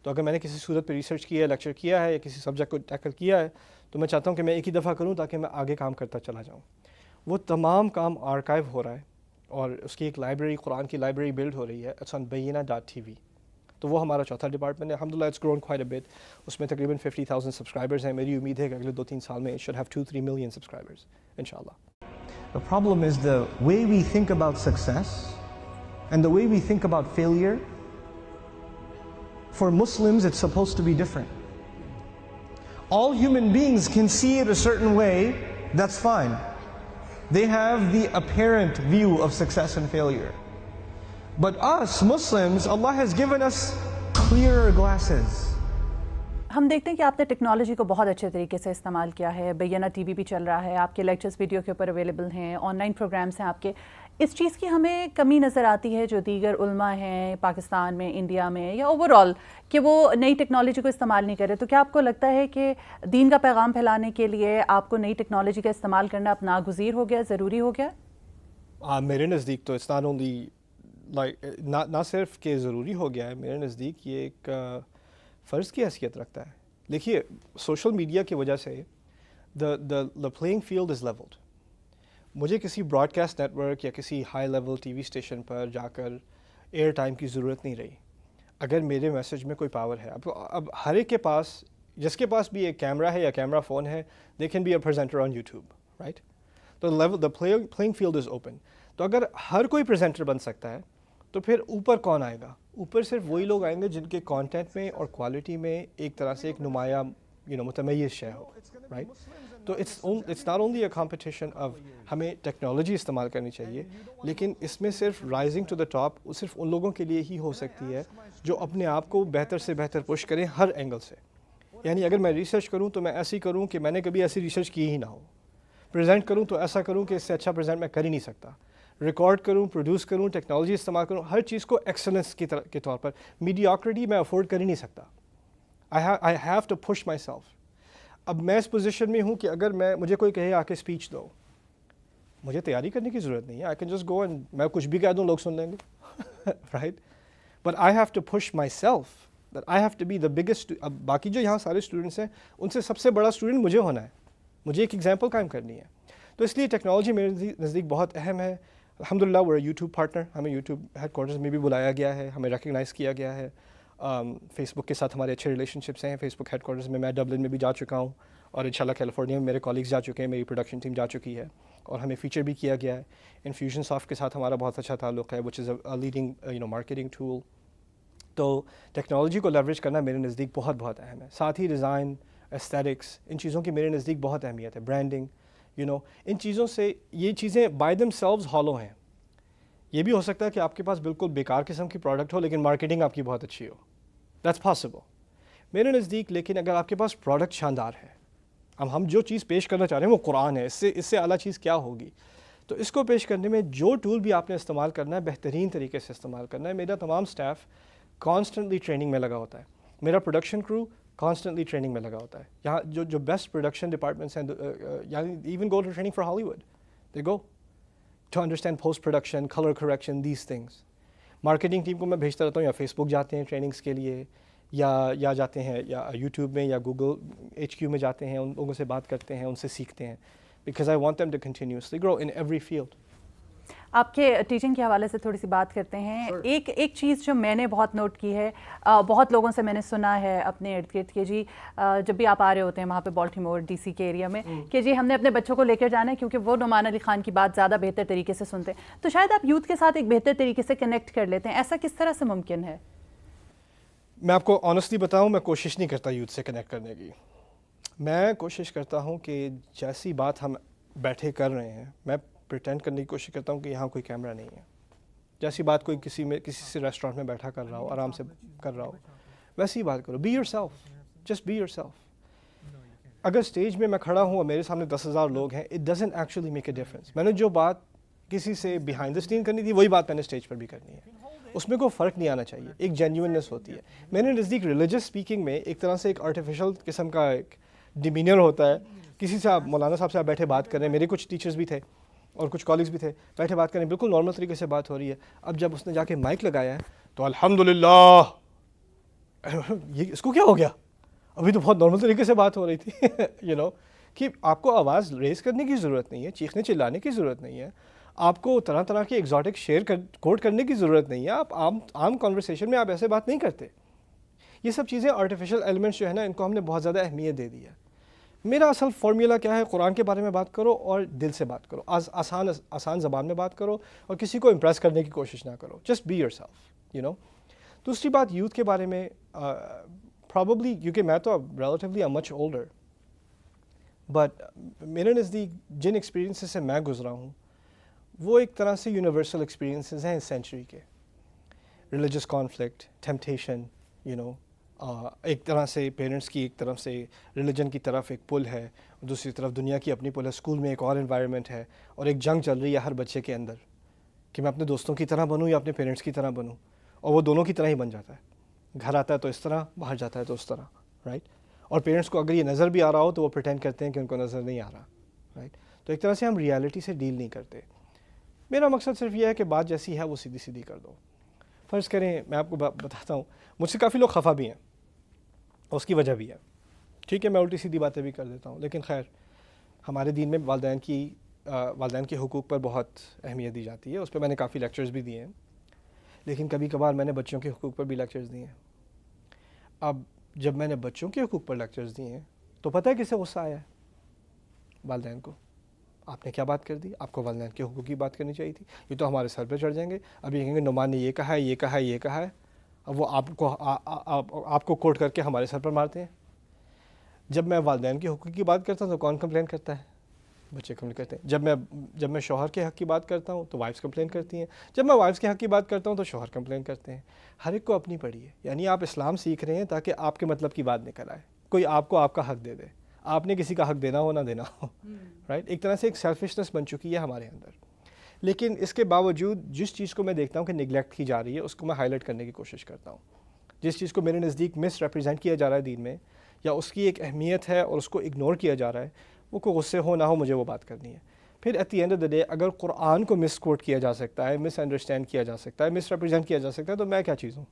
تو اگر میں نے کسی صورت پہ ریسرچ کیا ہے, لیکچر کیا ہے, یا کسی سبجیکٹ کو ٹیکل کیا ہے, تو میں چاہتا ہوں کہ میں ایک ہی دفعہ کروں تاکہ میں آگے کام کرتا چلا جاؤں. وہ تمام کام آرکائیو ہو رہا ہے, اور اس کی ایک لائبریری, قرآن کی لائبریری بلڈ ہو رہی ہے. It's on Bayyinah TV. تو وہ ہمارا چوتھا ڈپارٹمنٹ ہے. الحمدللہ it's grown quite a bit. اس میں تقریباً 50,000 سبسکرائبرز ہیں. میری امید ہے کہ اگلے 2-3 سال میں should have 2-3 million subscribers انشاءاللہ.
The problem is the way we think about success and the way we think about failure. For Muslims, it's supposed to be different. All human beings can see it a certain way, that's fine. They have the apparent view of success and failure. But us, Muslims, Allah has given us clearer glasses.
ہم دیکھتے ہیں کہ آپ نے technology کو بہت اچھے طریقے سے استعمال کیا ہے. بینہ ٹی وی بھی چل رہا ہے, آپ کے لیکچرز ویڈیو کے اوپر اویلیبل ہیں, آن لائن پروگرامس ہیں آپ کے. اس چیز کی ہمیں کمی نظر آتی ہے جو دیگر علماء ہیں پاکستان میں, انڈیا میں, یا اوور آل, کہ وہ نئی ٹیکنالوجی کو استعمال نہیں کرے. تو کیا آپ کو لگتا ہے کہ دین کا پیغام پھیلانے کے لیے آپ کو نئی ٹیکنالوجی کا استعمال کرنا اب ناگزیر ہو گیا, ضروری ہو گیا؟
میرے نزدیک تو اٹس ناٹ اونلی لائک نہ صرف کہ ضروری ہو گیا ہے, میرے نزدیک یہ ایک فرض کی حیثیت رکھتا ہے. دیکھیے, سوشل میڈیا کی وجہ سے the playing field is levelled. مجھے کسی براڈ کاسٹ نیٹ ورک یا کسی high level T V station پر جا کر ایئر ٹائم کی ضرورت نہیں رہی اگر میرے میسج میں کوئی پاور ہے. اب ہر ایک کے پاس, جس کے پاس بھی ایک کیمرہ ہے یا کیمرہ فون ہے, they can be a presenter on YouTube, right? تو the playing field is open. تو اگر ہر کوئی پریزنٹر بن سکتا ہے تو پھر اوپر کون آئے گا؟ اوپر صرف وہی لوگ آئیں گے جن کے کانٹینٹ میں اور کوالٹی میں ایک طرح سے ایک نمایاں متمیز شے ہو, رائٹ؟ تو it's not only a competition of, ہمیں ٹیکنالوجی استعمال کرنی چاہیے, لیکن اس میں صرف رائزنگ ٹو دا ٹاپ صرف ان لوگوں کے لیے ہی ہو سکتی ہے جو اپنے آپ کو بہتر سے بہتر پش کریں ہر اینگل سے. یعنی اگر میں ریسرچ کروں تو میں ایسی کروں کہ میں نے کبھی ایسی ریسرچ کی ہی نہ ہو. پریزنٹ کروں تو ایسا کروں کہ اس سے اچھا پریزنٹ میں کر ہی نہیں سکتا. ریکارڈ کروں, پروڈیوس کروں, ٹیکنالوجی استعمال کروں, ہر چیز کو ایکسلنس کے طور پر. میڈیوکریٹی میں افورڈ کر ہی نہیں سکتا. I have to push myself. اب میں اس پوزیشن میں ہوں کہ اگر مجھے کوئی کہے آ کے اسپیچ دو, مجھے تیاری کرنے کی ضرورت نہیں ہے. I can just go and میں کچھ بھی کہہ دوں, لوگ سن لیں گے, right? But I have to push myself, that I have to be the biggest. اب باقی جو یہاں سارے اسٹوڈنٹس ہیں ان سے سب سے بڑا اسٹوڈنٹ مجھے ہونا ہے, مجھے ایک ایگزامپل قائم کرنی ہے. تو اس لیے ٹیکنالوجی میرے نزدیک بہت اہم ہے. الحمدللہ وہ یوٹیوب پارٹنر, ہمیں یوٹیوب ہیڈ کوارٹرز میں بھی بلایا گیا ہے, ہمیں ریکگنائز کیا گیا ہے. فیس بک کے ساتھ ہمارے اچھے ریلیشن شپس ہیں. فیس بک ہیڈ کوارٹرز میں ڈبلن میں بھی جا چکا ہوں, اور انشاءاللہ کیلیفورنیا میں میرے کالیگز جا چکے ہیں, میری پروڈکشن ٹیم جا چکی ہے, اور ہمیں فیچر بھی کیا گیا ہے. انفیوژن سافٹ کے ساتھ ہمارا بہت اچھا تعلق ہے, وچ از اے لیڈنگ مارکیٹنگ ٹول. تو ٹیکنالوجی کو لیوریج کرنا میرے نزدیک بہت بہت اہم ہے. ساتھ ہی ڈیزائن, ایسٹیٹکس, ان چیزوں کی میرے نزدیک بہت اہمیت ہے. برانڈنگ, ان چیزوں سے, یہ چیزیں بائی دم سیلوز ہالو ہیں. یہ بھی ہو سکتا ہے کہ آپ کے پاس بالکل بیکار قسم کی پروڈکٹ ہو لیکن مارکیٹنگ آپ کی بہت اچھی ہو. دیٹس پاسبل میرے نزدیک. لیکن اگر آپ کے پاس پروڈکٹ شاندار ہے, اب ہم جو چیز پیش کرنا چاہ رہے ہیں وہ قرآن ہے, اس سے اعلیٰ چیز کیا ہوگی؟ تو اس کو پیش کرنے میں جو ٹول بھی آپ نے استعمال کرنا ہے بہترین طریقے سے استعمال کرنا ہے. میرا تمام اسٹاف کانسٹنٹلی ٹریننگ میں لگا ہوتا ہے. میرا پروڈکشن کرو کانسٹنٹلی ٹریننگ میں لگا ہوتا ہے. یہاں جو بیسٹ پروڈکشن ڈپارٹمنٹس ہیں, یعنی even go to training for Hollywood, they go to understand post production, colour correction, these things. Marketing team کو میں بھیجتا رہتا ہوں, یا فیس بک جاتے ہیں ٹریننگس کے لیے, یا جاتے ہیں یا یوٹیوب میں یا گوگل HQ میں جاتے ہیں, ان لوگوں سے بات کرتے ہیں, ان سے سیکھتے ہیں, because I want them to continuously grow in every field.
آپ کے ٹیچنگ کے حوالے سے تھوڑی سی بات کرتے ہیں. ایک چیز جو میں نے بہت نوٹ کی ہے, بہت لوگوں سے میں نے سنا ہے اپنے ارد گرد کہ جی جب بھی آپ آ رہے ہوتے ہیں وہاں پہ بالٹیمور DC کے ایریا میں, کہ جی ہم نے اپنے بچوں کو لے کر جانا ہے کیونکہ وہ نعمان علی خان کی بات زیادہ بہتر طریقے سے سنتے ہیں. تو شاید آپ یوتھ کے ساتھ ایک بہتر طریقے سے کنیکٹ کر لیتے ہیں. ایسا کس طرح سے ممکن ہے؟
میں آپ کو آنیسٹلی بتاؤں, میں کوشش نہیں کرتا یوتھ سے کنیکٹ کرنے کی. میں کوشش کرتا ہوں کہ جیسی بات ہم بیٹھے کر رہے ہیں, میں پریٹینڈ کرنے کی کوشش کرتا ہوں کہ یہاں کوئی کیمرہ نہیں ہے. جیسی بات کوئی کسی سے ریسٹورینٹ میں بیٹھا کر رہا ہو, آرام سے کر رہا ہو, ویسی ہی بات کرو. Be yourself, just be yourself. اگر اسٹیج میں میں کھڑا ہوں اور میرے سامنے 10,000 لوگ ہیں, it doesn't actually make a difference. میں نے جو بات کسی سے بیہائنڈ دا اسکرین کرنی تھی وہی بات میں نے اسٹیج پر بھی کرنی ہے. اس میں کوئی فرق نہیں آنا چاہیے, ایک جینیوننس ہوتی ہے. میرے نزدیک ریلیجس اسپیکنگ میں ایک طرح سے ایک آرٹیفیشل قسم کا ایک ڈیمینر ہوتا ہے. کسی سے آپ مولانا صاحب سے آپ بیٹھے بات کر رہے ہیں, میرے کچھ ٹیچرز بھی تھے اور کچھ کالجز بھی تھے, بیٹھے بات کریں بالکل نارمل طریقے سے بات ہو رہی ہے. اب جب اس نے جا کے مائک لگایا ہے تو الحمدللہ, یہ اس کو کیا ہو گیا, ابھی تو بہت نارمل طریقے سے بات ہو رہی تھی. یو نو کہ آپ کو آواز ریز کرنے کی ضرورت نہیں ہے, چیخنے چلانے کی ضرورت نہیں ہے, آپ کو طرح طرح کے ایگزاٹک شعر کوٹ کرنے کی ضرورت نہیں ہے. آپ عام کانورسیشن میں آپ ایسے بات نہیں کرتے. یہ سب چیزیں آرٹیفیشل ایلیمنٹس جو ہے نا, ان کو ہم نے بہت زیادہ اہمیت دے دی ہے. میرا اصل فارمولا کیا ہے, قرآن کے بارے میں بات کرو اور دل سے بات کرو, آسان زبان میں بات کرو اور کسی کو امپریس کرنے کی کوشش نہ کرو. Just be yourself, you know. دوسری بات یوتھ کے بارے میں, پرابیبلی کیونکہ میں تو ریلیٹیولی مچ اولڈر, بٹ میرے نزدیک جن ایکسپیرینسز سے میں گزرا ہوں وہ ایک طرح سے یونیورسل ایکسپیرینسز ہیں اس سینچری کے. Religious conflict, temptation, you know, ایک طرح سے پیرنٹس کی ایک طرف سے ریلیجن کی طرف ایک پل ہے, دوسری طرف دنیا کی اپنی پل ہے, اسکول میں ایک اور انوائرمنٹ ہے, اور ایک جنگ چل رہی ہے ہر بچے کے اندر کہ میں اپنے دوستوں کی طرح بنوں یا اپنے پیرنٹس کی طرح بنوں, اور وہ دونوں کی طرح ہی بن جاتا ہے. گھر آتا ہے تو اس طرح, باہر جاتا ہے تو اس طرح, رائٹ. اور پیرنٹس کو اگر یہ نظر بھی آ رہا ہو تو وہ پریٹینڈ کرتے ہیں کہ ان کو نظر نہیں آ رہا, رائٹ. تو ایک طرح سے ہم ریالٹی سے ڈیل نہیں کرتے. میرا مقصد صرف یہ ہے کہ بات جیسی ہے وہ سیدھی سیدھی کر دو. فرض کریں, میں آپ کو بتاتا ہوں, مجھ سے کافی لوگ خفا بھی ہیں, اس کی وجہ بھی ہے, ٹھیک ہے, میں الٹی سیدھی باتیں بھی کر دیتا ہوں, لیکن خیر ہمارے دین میں والدین کے حقوق پر بہت اہمیت دی جاتی ہے. اس پہ میں نے کافی لیکچرز بھی دیے ہیں, لیکن کبھی کبھار میں نے بچوں کے حقوق پر بھی لیکچرز دیے ہیں. اب جب میں نے بچوں کے حقوق پر لیکچرز دیے ہیں تو پتہ ہے کسے غصہ آیا ہے؟ والدین کو. آپ نے کیا بات کر دی, آپ کو والدین کے حقوق کی بات کرنی چاہیے تھی, یہ تو ہمارے سر پہ چڑھ جائیں گے. اب یہ کہیں گے نعمان نے یہ کہا ہے, یہ کہا ہے, یہ کہا ہے. اب وہ آپ کو کوٹ کر کے ہمارے سر پر مارتے ہیں. جب میں والدین کے حقوق کی بات کرتا ہوں تو کون کمپلین کرتا ہے؟ بچے کمپلین کرتے ہیں. جب میں شوہر کے حق کی بات کرتا ہوں تو وائفس کمپلین کرتی ہیں. جب میں وائفس کے حق کی بات کرتا ہوں تو شوہر کمپلین کرتے ہیں. ہر ایک کو اپنی پڑی ہے. یعنی آپ اسلام سیکھ رہے ہیں تاکہ آپ کے مطلب کی بات نکل آئے, کوئی آپ کو آپ کا حق دے دے, آپ نے کسی کا حق دینا ہو نہ دینا ہو, رائٹ. ایک طرح سے ایک سیلفشنس بن چکی ہے ہمارے اندر. لیکن اس کے باوجود جس چیز کو میں دیکھتا ہوں کہ نگلیکٹ کی جا رہی ہے اس کو میں ہائی لائٹ کرنے کی کوشش کرتا ہوں. جس چیز کو میرے نزدیک مس ریپرزینٹ کیا جا رہا ہے دین میں, یا اس کی ایک اہمیت ہے اور اس کو اگنور کیا جا رہا ہے, وہ کوئی غصے ہو نہ ہو مجھے وہ بات کرنی ہے. پھر at the end of the day اگر قرآن کو مس کوٹ کیا جا سکتا ہے, مس انڈرسٹینڈ کیا جا سکتا ہے, مس ریپرزینٹ کیا جا سکتا ہے, تو میں کیا چیز ہوں؟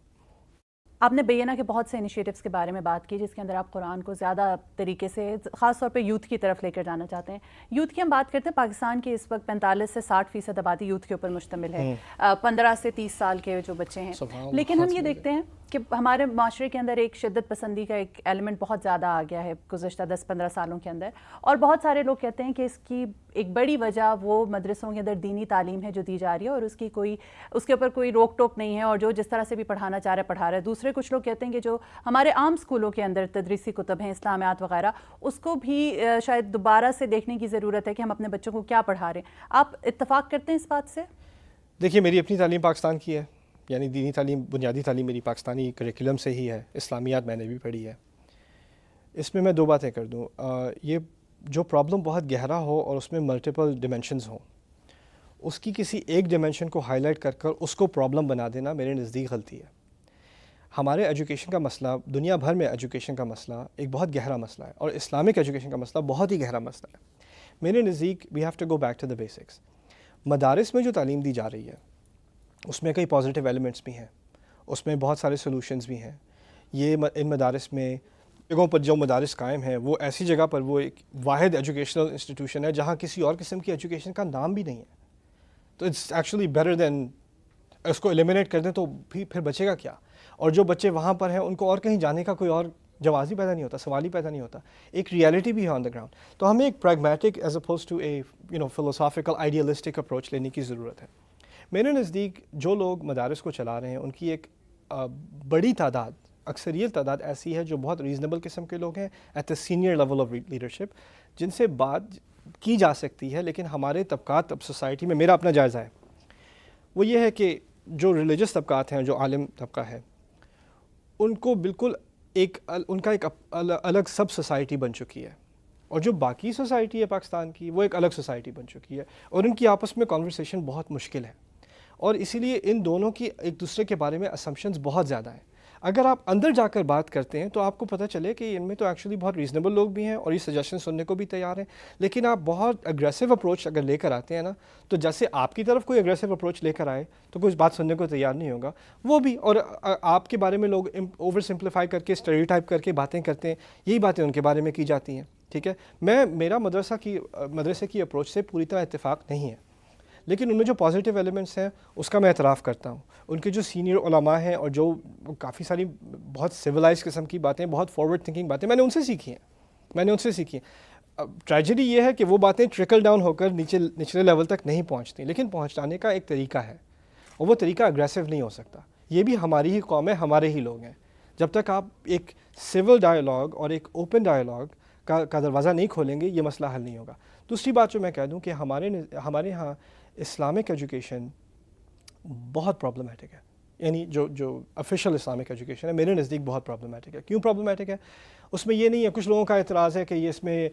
آپ نے بینہ کے بہت سے انیشیٹوز کے بارے میں بات کی جس کے اندر آپ قرآن کو زیادہ طریقے سے خاص طور پہ یوتھ کی طرف لے کر جانا چاہتے ہیں. یوتھ کی ہم بات کرتے ہیں, پاکستان کی اس وقت 45 سے 60% آبادی یوتھ کے اوپر مشتمل ہے, 15 سے 30 سال کے جو بچے ہیں. لیکن ہم یہ دیکھتے ہیں کہ ہمارے معاشرے کے اندر ایک شدت پسندی کا ایک ایلیمنٹ بہت زیادہ آ گیا ہے گزشتہ 10-15 سالوں کے اندر, اور بہت سارے لوگ کہتے ہیں کہ اس کی ایک بڑی وجہ وہ مدرسوں کے اندر دینی تعلیم ہے جو دی جا رہی ہے, اور اس کے اوپر کوئی روک ٹوک نہیں ہے, اور جو جس طرح سے بھی پڑھانا چاہ رہا ہے پڑھا رہا ہے. دوسرے کچھ لوگ کہتے ہیں کہ جو ہمارے عام اسکولوں کے اندر تدریسی کتب ہیں, اسلامیات وغیرہ, اس کو بھی شاید دوبارہ سے دیکھنے کی ضرورت ہے کہ ہم اپنے بچوں کو کیا پڑھا رہے ہیں. آپ اتفاق کرتے ہیں اس بات سے؟
دیکھیے, میری اپنی تعلیم پاکستان کی ہے, یعنی دینی تعلیم, بنیادی تعلیم میری پاکستانی کریکولم سے ہی ہے. اسلامیات میں نے بھی پڑھی ہے. اس میں 2 باتیں کر دوں. یہ جو پرابلم بہت گہرا ہو اور اس میں ملٹیپل ڈیمینشنز ہوں, اس کی کسی ایک ڈیمینشن کو ہائی لائٹ کر اس کو پرابلم بنا دینا میرے نزدیک غلطی ہے. ہمارے ایجوکیشن کا مسئلہ, دنیا بھر میں ایجوکیشن کا مسئلہ ایک بہت گہرا مسئلہ ہے, اور اسلامک ایجوکیشن کا مسئلہ بہت ہی گہرا مسئلہ ہے. میرے نزدیک we have to go back to the basics. مدارس میں جو تعلیم دی جا رہی ہے اس میں کئی پازیٹیو ایلیمنٹس بھی ہیں, اس میں بہت سارے سولوشنز بھی ہیں. ان مدارس میں جگہوں پر جو مدارس قائم ہیں وہ ایسی جگہ پر وہ ایک واحد ایجوکیشنل انسٹیٹیوشن ہے جہاں کسی اور قسم کی ایجوکیشن کا نام بھی نہیں ہے. تو اٹس ایکچولی بیٹر دین اس کو ایلیمینیٹ کر دیں تو پھر بچے گا کیا. اور جو بچے وہاں پر ہیں ان کو اور کہیں جانے کا کوئی اور جواز ہی پیدا نہیں ہوتا, سوال ہی پیدا نہیں ہوتا. ایک ریالٹی بھی ہے آن دا گراؤنڈ. تو ہمیں ایک pragmatic as opposed to a philosophical idealistic approach لینے کی ضرورت ہے. میرے نزدیک جو لوگ مدارس کو چلا رہے ہیں ان کی ایک بڑی تعداد, اکثریت تعداد ایسی ہے جو بہت ریزنیبل قسم کے لوگ ہیں at the senior level of leadership, جن سے بات کی جا سکتی ہے. لیکن ہمارے طبقات اب سوسائٹی میں, میرا اپنا جائزہ ہے, وہ یہ ہے کہ جو ریلیجس طبقات ہیں, جو عالم طبقہ ہے, ان کو بالکل ان کا ایک الگ سب سوسائٹی بن چکی ہے، اور جو باقی سوسائٹی ہے پاکستان کی وہ ایک الگ سوسائٹی بن چکی ہے، اور ان کی آپس میں کانورسیشن بہت مشکل ہے، اور اسی لیے ان دونوں کی ایک دوسرے کے بارے میں اسمپشنز بہت زیادہ ہیں. اگر آپ اندر جا کر بات کرتے ہیں تو آپ کو پتہ چلے کہ ان میں تو ایکچولی بہت ریزنیبل لوگ بھی ہیں اور یہ سجیشن سننے کو بھی تیار ہیں، لیکن آپ بہت اگریسو اپروچ اگر لے کر آتے ہیں نا، تو جیسے آپ کی طرف کوئی اگریسو اپروچ لے کر آئے تو کوئی بات سننے کو تیار نہیں ہوگا وہ بھی، اور آپ کے بارے میں لوگ اوور سمپلیفائی کر کے اسٹیریوٹائپ کر کے باتیں کرتے ہیں، یہی باتیں ان کے بارے میں کی جاتی ہیں. ٹھیک ہے، میرا مدرسے کی اپروچ سے پوری طرح اتفاق نہیں ہے، لیکن ان میں جو پازیٹیو ایلیمنٹس ہیں اس کا میں اعتراف کرتا ہوں. ان کے جو سینئر علماء ہیں اور جو کافی ساری بہت سویلائز قسم کی باتیں، بہت فارورڈ تھنکنگ باتیں میں نے ان سے سیکھی ہیں. ٹریجڈی یہ ہے کہ وہ باتیں ٹرکل ڈاؤن ہو کر نچلے لیول تک نہیں پہنچتی، لیکن پہنچانے کا ایک طریقہ ہے، اور وہ طریقہ اگریسو نہیں ہو سکتا. یہ بھی ہماری ہی قوم ہے، ہمارے ہی لوگ ہیں. جب تک آپ ایک سول ڈائیلاگ اور ایک اوپن ڈائیلاگ کا دروازہ نہیں کھولیں گے یہ مسئلہ حل نہیں ہوگا. دوسری بات جو میں کہہ دوں کہ ہمارے ہاں اسلامک ایجوکیشن بہت پرابلمٹک ہے، یعنی جو آفیشیل اسلامک ایجوکیشن ہے میرے نزدیک بہت پرابلمٹک ہے. کیوں پرابلمٹک ہے؟ اس میں یہ نہیں ہے، کچھ لوگوں کا اعتراض ہے کہ یہ اس میں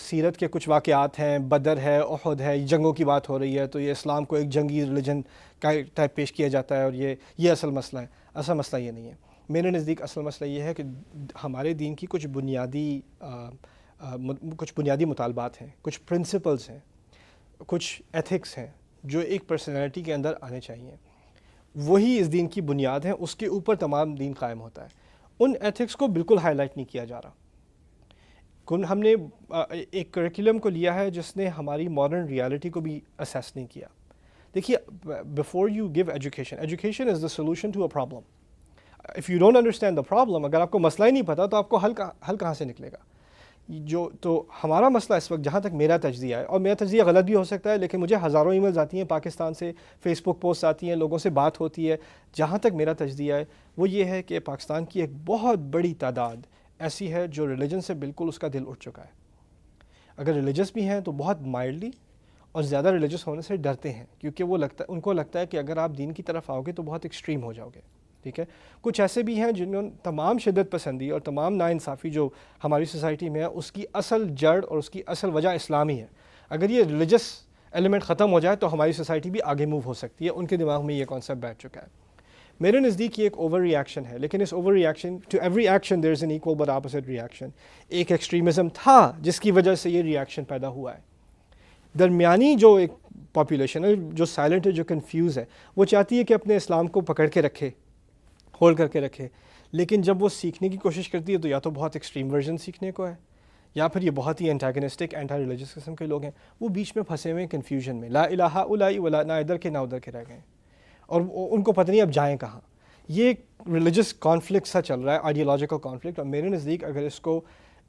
سیرت کے کچھ واقعات ہیں، بدر ہے، احد ہے، جنگوں کی بات ہو رہی ہے، تو یہ اسلام کو ایک جنگی ریلیجن کا ٹائپ پیش کیا جاتا ہے، اور یہ اصل مسئلہ ہے. اصل مسئلہ یہ نہیں ہے. میرے نزدیک اصل مسئلہ یہ ہے کہ ہمارے دین کی کچھ بنیادی مطالبات ہیں، کچھ پرنسپلز ہیں، کچھ ایتھکس ہیں جو ایک پرسنالٹی کے اندر آنے چاہیے. وہی اس دین کی بنیاد ہیں، اس کے اوپر تمام دین قائم ہوتا ہے. ان ایتھکس کو بالکل ہائی لائٹ نہیں کیا جا رہا. ہم نے ایک کریکولم کو لیا ہے جس نے ہماری ماڈرن ریالٹی کو بھی اسیس نہیں کیا. دیکھیے، before you give education is the solution to a problem. If you don't understand the problem, اگر آپ کو مسئلہ ہی نہیں پتہ تو آپ کو حل کہاں سے نکلے گا؟ تو ہمارا مسئلہ اس وقت، جہاں تک میرا تجزیہ ہے، اور میرا تجزیہ غلط بھی ہو سکتا ہے، لیکن مجھے ہزاروں ای میلز آتی ہیں پاکستان سے، فیس بک پوسٹ آتی ہیں، لوگوں سے بات ہوتی ہے. جہاں تک میرا تجزیہ ہے وہ یہ ہے کہ پاکستان کی ایک بہت بڑی تعداد ایسی ہے جو ریلیجن سے بالکل اس کا دل اٹھ چکا ہے. اگر ریلیجس بھی ہیں تو بہت مائلڈلی، اور زیادہ ریلیجس ہونے سے ڈرتے ہیں، کیونکہ ان کو لگتا ہے کہ اگر آپ دین کی طرف آؤ گے تو بہت ایکسٹریم ہو جاؤ گے. ٹھیک ہے، کچھ ایسے بھی ہیں جن میں تمام شدت پسندی اور تمام ناانصافی جو ہماری سوسائٹی میں ہے اس کی اصل جڑ اور اس کی اصل وجہ اسلامی ہے. اگر یہ ریلیجس ایلیمنٹ ختم ہو جائے تو ہماری سوسائٹی بھی آگے موو ہو سکتی ہے. ان کے دماغ میں یہ کانسیپٹ بیٹھ چکا ہے. میرے نزدیک یہ ایک اوور ری ایکشن ہے، لیکن اس over reaction, to every action there is an equal but opposite reaction. ایک ایکسٹریمزم تھا جس کی وجہ سے یہ ری ایکشن پیدا ہوا ہے. درمیانی جو ایک پاپولیشن ہے، جو سائلنٹ ہے، جو کنفیوز ہے، وہ چاہتی ہے کہ اپنے اسلام کو پکڑ کے رکھے، ہولڈ کر کے رکھے، لیکن جب وہ سیکھنے کی کوشش کرتی ہے تو یا تو بہت ایکسٹریم ورژن سیکھنے کو ہے، یا پھر یہ بہت ہی اینٹاگنسٹک، اینٹا ریلیجس قسم کے لوگ ہیں. وہ بیچ میں پھنسے ہوئے ہیں کنفیوژن میں، لا الہ الا ولا، نہ ادھر کے نہ ادھر کے رہ گئے، اور ان کو پتہ نہیں اب جائیں کہاں. یہ ایک ریلیجس کانفلکٹ سا چل رہا ہے، آئیڈیالوجیکل کانفلکٹ. اور میرے نزدیک اگر اس کو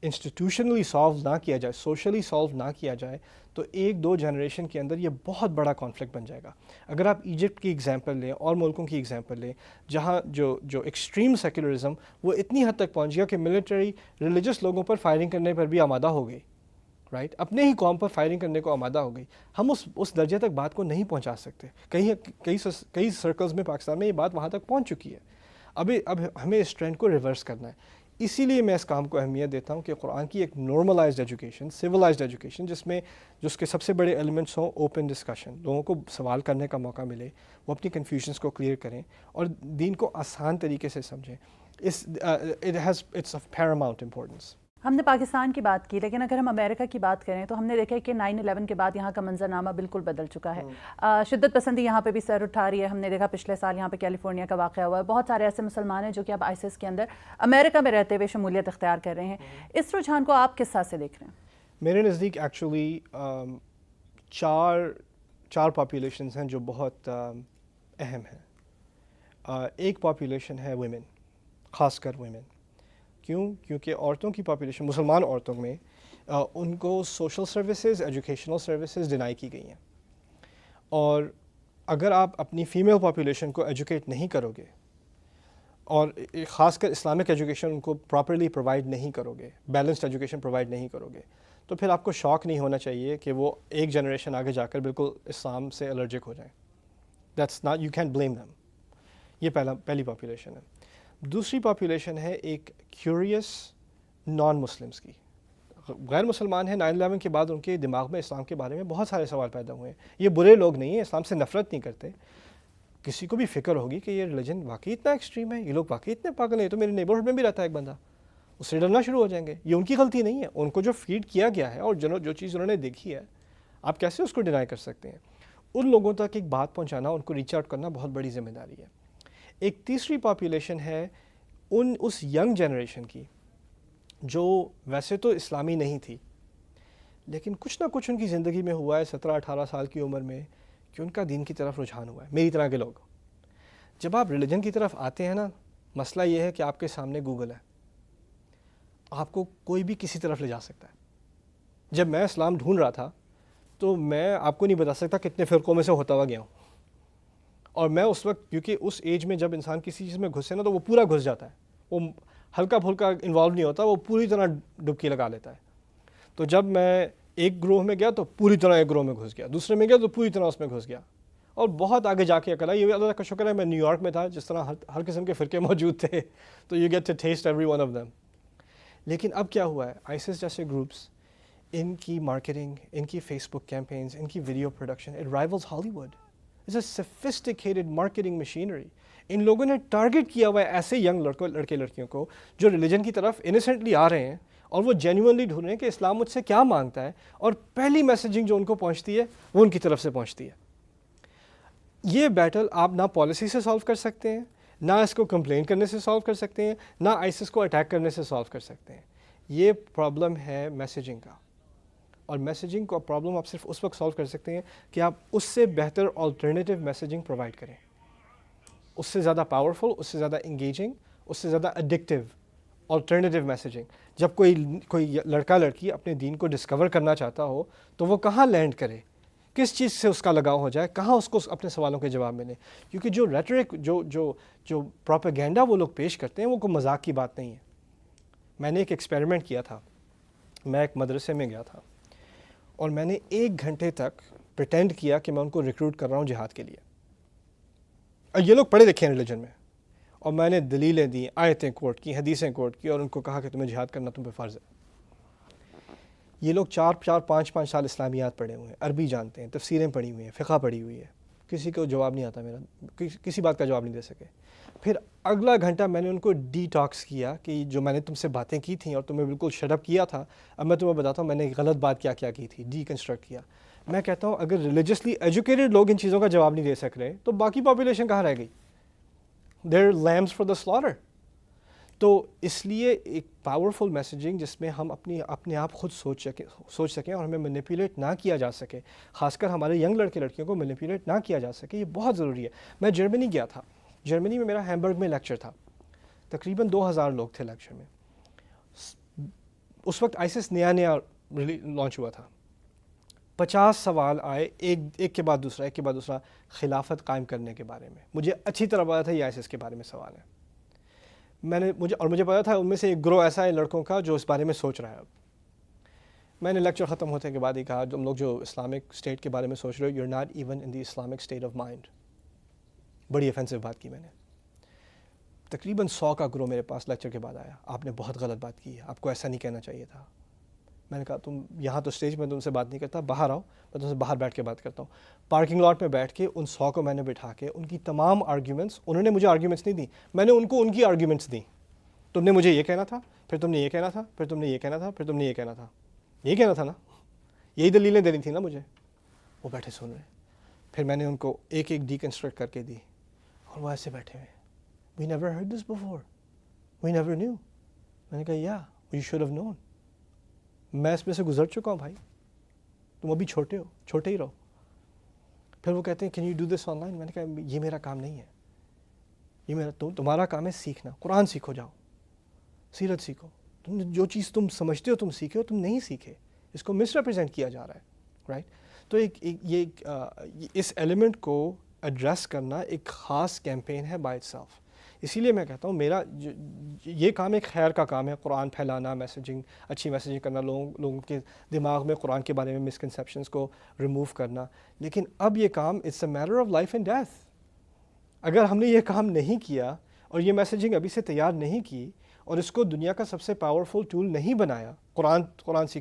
انسٹیٹیوشنلی سالو نہ کیا جائے، سوشلی سالو نہ کیا جائے، تو 1-2 جنریشن کے اندر یہ بہت بڑا کانفلکٹ بن جائے گا. اگر آپ ایجپٹ کی ایگزامپل لیں اور ملکوں کی ایگزامپل لیں جہاں جو ایکسٹریم سیکولرزم وہ اتنی حد تک پہنچ گیا کہ ملٹری ریلیجس لوگوں پر فائرنگ کرنے پر بھی آمادہ ہو گئی، رائٹ، اپنے ہی قوم پر فائرنگ کرنے کو آمادہ ہو گئی. ہم اس درجے تک بات کو نہیں پہنچا سکتے. کئی سرکلز میں پاکستان میں یہ بات وہاں تک پہنچ چکی ہے. اب ہمیں اس ٹرینڈ کو ریورس کرنا ہے. اسی لیے میں اس کام کو اہمیت دیتا ہوں کہ قرآن کی ایک نارملائزڈ ایجوکیشن، سویلائزڈ ایجوکیشن، جس کے سب سے بڑے ایلیمنٹس ہوں اوپن ڈسکشن، لوگوں کو سوال کرنے کا موقع ملے، وہ اپنی کنفیوژنس کو کلیئر کریں اور دین کو آسان طریقے سے سمجھیں. It's of paramount importance.
ہم نے پاکستان کی بات کی، لیکن اگر ہم امریکہ کی بات کریں تو ہم نے دیکھا کہ 9/11 کے بعد یہاں کا منظرنامہ بالکل بدل چکا ہے. شدت پسندی یہاں پہ بھی سر اٹھا رہی ہے. ہم نے دیکھا پچھلے سال یہاں پہ کیلیفورنیا کا واقعہ ہوا ہے. بہت سارے ایسے مسلمان ہیں جو کہ اب آئیسس کے اندر امریکہ میں رہتے ہوئے شمولیت اختیار کر رہے ہیں. اس رجحان کو آپ کس حد سے دیکھ رہے ہیں؟
میرے نزدیک ایکچولی چار پاپولیشنز ہیں جو بہت اہم ہیں. ایک پاپولیشن ہے ویمن، خاص کر ویمن. کیونکہ عورتوں کی پاپولیشن، مسلمان عورتوں میں ان کو social services, educational services deny کی گئی ہیں. اور اگر آپ اپنی فیمیل پاپولیشن کو ایجوکیٹ نہیں کرو گے اور خاص کر اسلامک ایجوکیشن ان کو پراپرلی پرووائڈ نہیں کرو گے، بیلنسڈ ایجوکیشن پرووائڈ نہیں کرو گے، تو پھر آپ کو شوق نہیں ہونا چاہیے کہ وہ ایک جنریشن آگے جا کر بالکل اسلام سے الرجک ہو جائیں. That's not, you can blame them. یہ پہلی پاپولیشن ہے. دوسری پاپولیشن ہے ایک کیوریس نان مسلمس کی. غیر مسلمان ہیں, 9/11 کے بعد ان کے دماغ میں اسلام کے بارے میں بہت سارے سوال پیدا ہوئے ہیں. یہ برے لوگ نہیں ہیں, اسلام سے نفرت نہیں کرتے. کسی کو بھی فکر ہوگی کہ یہ ریلیجن واقعی اتنا ایکسٹریم ہے, یہ لوگ واقعی اتنے پاگل ہیں. تو میرے نیبرہڈ میں بھی رہتا ہے ایک بندہ, اس سے ڈرنا شروع ہو جائیں گے. یہ ان کی غلطی نہیں ہے, ان کو جو فیڈ کیا گیا ہے اور جو چیز انہوں نے دیکھی ہے, آپ کیسے اس کو ڈینائی کر سکتے ہیں. ان لوگوں تک ایک بات پہنچانا, ان کو ریچ آؤٹ کرنا بہت بڑی ذمہ داری ہے. ایک تیسری پاپولیشن ہے اس ینگ جنریشن کی جو ویسے تو اسلامی نہیں تھی, لیکن کچھ نہ کچھ ان کی زندگی میں ہوا ہے 17-18 سال کی عمر میں کہ ان کا دین کی طرف رجحان ہوا ہے. میری طرح کے لوگ, جب آپ ریلیجن کی طرف آتے ہیں نا, مسئلہ یہ ہے کہ آپ کے سامنے گوگل ہے, آپ کو کوئی بھی کسی طرف لے جا سکتا ہے. جب میں اسلام ڈھونڈ رہا تھا تو میں آپ کو نہیں بتا سکتا کتنے فرقوں میں سے ہوتا ہوا گیا ہوں. اور میں اس وقت, کیونکہ اس ایج میں جب انسان کسی چیز میں گھسے نا تو وہ پورا گھس جاتا ہے, وہ ہلکا پھلکا انوالو نہیں ہوتا, وہ پوری طرح ڈبکی لگا لیتا ہے. تو جب میں ایک گروہ میں گیا تو پوری طرح ایک گروہ میں گھس گیا, دوسرے میں گیا تو پوری طرح اس میں گھس گیا, اور بہت آگے جا کے اکلا. یہ اللہ کا شکر ہے میں نیو یارک میں تھا, جس طرح ہر قسم کے فرقے موجود تھے, تو you get to test every one of them. لیکن اب کیا ہوا ہے, آئیسس جیسے گروپس, ان کی مارکیٹنگ, ان کی فیس بک کیمپینز, ان کی video production, it rivals Hollywood. It's a sophisticated marketing machinery. ان لوگوں نے ٹارگیٹ کیا ہوا ہے ایسے ینگ لڑکے لڑکیوں کو جو ریلیجن کی طرف انسینٹلی آ رہے ہیں, اور وہ جینوئنلی ڈھونڈ رہے ہیں کہ اسلام مجھ سے کیا مانگتا ہے, اور پہلی میسیجنگ جو ان کو پہنچتی ہے وہ ان کی طرف سے پہنچتی ہے. یہ بیٹل آپ نہ پالیسی سے سالو کر سکتے ہیں, نہ اس کو کمپلین کرنے سے سالو کر سکتے ہیں, نہ آئیسس کو اٹیک کرنے سے سالو کر سکتے ہیں. یہ پرابلم ہے میسیجنگ کا, اور میسیجنگ کو پرابلم آپ صرف اس وقت سالو کر سکتے ہیں کہ آپ اس سے بہتر آلٹرنیٹیو میسیجنگ پرووائڈ کریں, اس سے زیادہ پاورفل, اس سے زیادہ انگیجنگ, اس سے زیادہ ایڈکٹیو آلٹرنیٹیو میسیجنگ. جب کوئی لڑکا لڑکی اپنے دین کو ڈسکور کرنا چاہتا ہو تو وہ کہاں لینڈ کرے, کس چیز سے اس کا لگاؤ ہو جائے, کہاں اس کو اپنے سوالوں کے جواب ملے. کیونکہ جو ریٹرک, جو پروپیگینڈا وہ لوگ پیش کرتے ہیں وہ کوئی مذاق کی بات نہیں ہے. میں نے ایک ایکسپیریمنٹ کیا تھا. میں ایک مدرسے میں گیا تھا اور میں نے 1 گھنٹے تک پریٹینڈ کیا کہ میں ان کو ریکروٹ کر رہا ہوں جہاد کے لیے. اور یہ لوگ پڑھے لکھے ہیں ریلیجن میں, اور میں نے دلیلیں دیں, آیتیں کوٹ کی, حدیثیں کوٹ کی, اور ان کو کہا کہ تمہیں جہاد کرنا تم پہ فرض ہے. یہ لوگ 4-5 سال اسلامیات پڑھے ہوئے ہیں, عربی جانتے ہیں, تفسیریں پڑھی ہوئی ہیں, فقہ پڑھی ہوئی ہے, کسی کو جواب نہیں آتا میرا, کسی بات کا جواب نہیں دے سکے. پھر اگلا گھنٹہ میں نے ان کو ڈی ٹاکس کیا کہ جو میں نے تم سے باتیں کی تھیں اور تمہیں بالکل شٹ اپ کیا تھا, اب میں تمہیں بتاتا ہوں میں نے غلط بات کیا کی تھی, ڈی کنسٹرکٹ کیا. میں کہتا ہوں اگر ریلیجسلی ایجوکیٹڈ لوگ ان چیزوں کا جواب نہیں دے سک رہے تو باقی پاپولیشن کہاں رہ گئی؟ دیر لیمز فار دا سلاٹر. تو اس لیے ایک پاورفل میسیجنگ جس میں ہم اپنے آپ خود سوچ سکیں اور ہمیں مینیپولیٹ نہ کیا جا سکے, خاص کر ہمارے ینگ لڑکے لڑکیوں کو مینیپولیٹ نہ کیا جا سکے, یہ بہت ضروری ہے. میں جرمنی گیا تھا, جرمنی میں میرا ہیمبرگ میں لیکچر تھا, تقریباً 2000 لوگ تھے لیکچر میں. اس وقت آئیسس نیا لانچ ہوا تھا. 50 سوال آئے ایک کے بعد دوسرا خلافت قائم کرنے کے بارے میں. مجھے اچھی طرح پتا تھا یہ آئیسس کے بارے میں سوال ہے. مجھے پتا تھا ان میں سے ایک گروہ ایسا ہے لڑکوں کا جو اس بارے میں سوچ رہا ہے. اب میں نے لیکچر ختم ہونے کے بعد ہی کہا تم لوگ جو اسلامک اسٹیٹ کے بارے میں سوچ رہے ہو, you are not even in the Islamic state of mind. بڑی افینسو بات کی میں نے. تقریباً 100 کا گروہ میرے پاس لیکچر کے بعد آیا, آپ نے بہت غلط بات کی ہے, آپ کو ایسا نہیں کہنا چاہیے تھا. میں نے کہا تم یہاں تو اسٹیج میں تم سے بات نہیں کرتا, باہر آؤ, میں تم سے باہر بیٹھ کے بات کرتا ہوں. پارکنگ لاٹ میں بیٹھ کے ان 100 کو میں نے بٹھا کے ان کی تمام آرگیومنٹس, انہوں نے مجھے آرگیومنٹس نہیں دی, میں نے ان کو ان کی آرگیومنٹس دیں. تم نے مجھے یہ کہنا تھا, پھر تم نے یہ کہنا تھا, پھر تم نے یہ کہنا تھا, پھر تم نے یہ کہنا تھا, یہی کہنا تھا نا, یہی دلیلیں دینی تھیں نا مجھے. وہ بیٹھے سن رہے. پھر میں نے ان کو ایک ڈی کنسٹرکٹ کر کے دی, اور وہ ایسے بیٹھے ہوئے, we never heard this before, we never knew. میں نے کہا یا وی شوڈ ہیو نون, میں اس میں سے گزر چکا ہوں بھائی, تم ابھی چھوٹے ہو, چھوٹے ہی رہو. پھر وہ کہتے ہیں can you do this on line. میں نے کہا یہ میرا کام نہیں ہے, یہ میرا تمہارا کام ہے سیکھنا. قرآن سیکھو, جاؤ سیرت سیکھو, تم جو چیز تم سمجھتے ہو تم سیکھے ہو, تم نہیں سیکھے, اس کو مس ریپرزینٹ کیا جا رہا ہے, رائٹ. تو اس ایلیمنٹ کو ایڈریس کرنا ایک خاص کیمپین ہے بائی اٹ سیلف. اسی لیے میں کہتا ہوں میرا یہ کام ایک خیر کا کام ہے, قرآن پھیلانا, میسیجنگ, اچھی میسیجنگ کرنا, لوگوں کے دماغ میں قرآن کے بارے میں مسکنسیپشنس کو ریموو کرنا. لیکن اب یہ کام it's a matter of life and death. اگر ہم نے یہ کام نہیں کیا اور یہ میسیجنگ ابھی سے تیار نہیں کی اور اس کو دنیا کا سب سے پاورفل ٹول نہیں بنایا قرآن سیکھ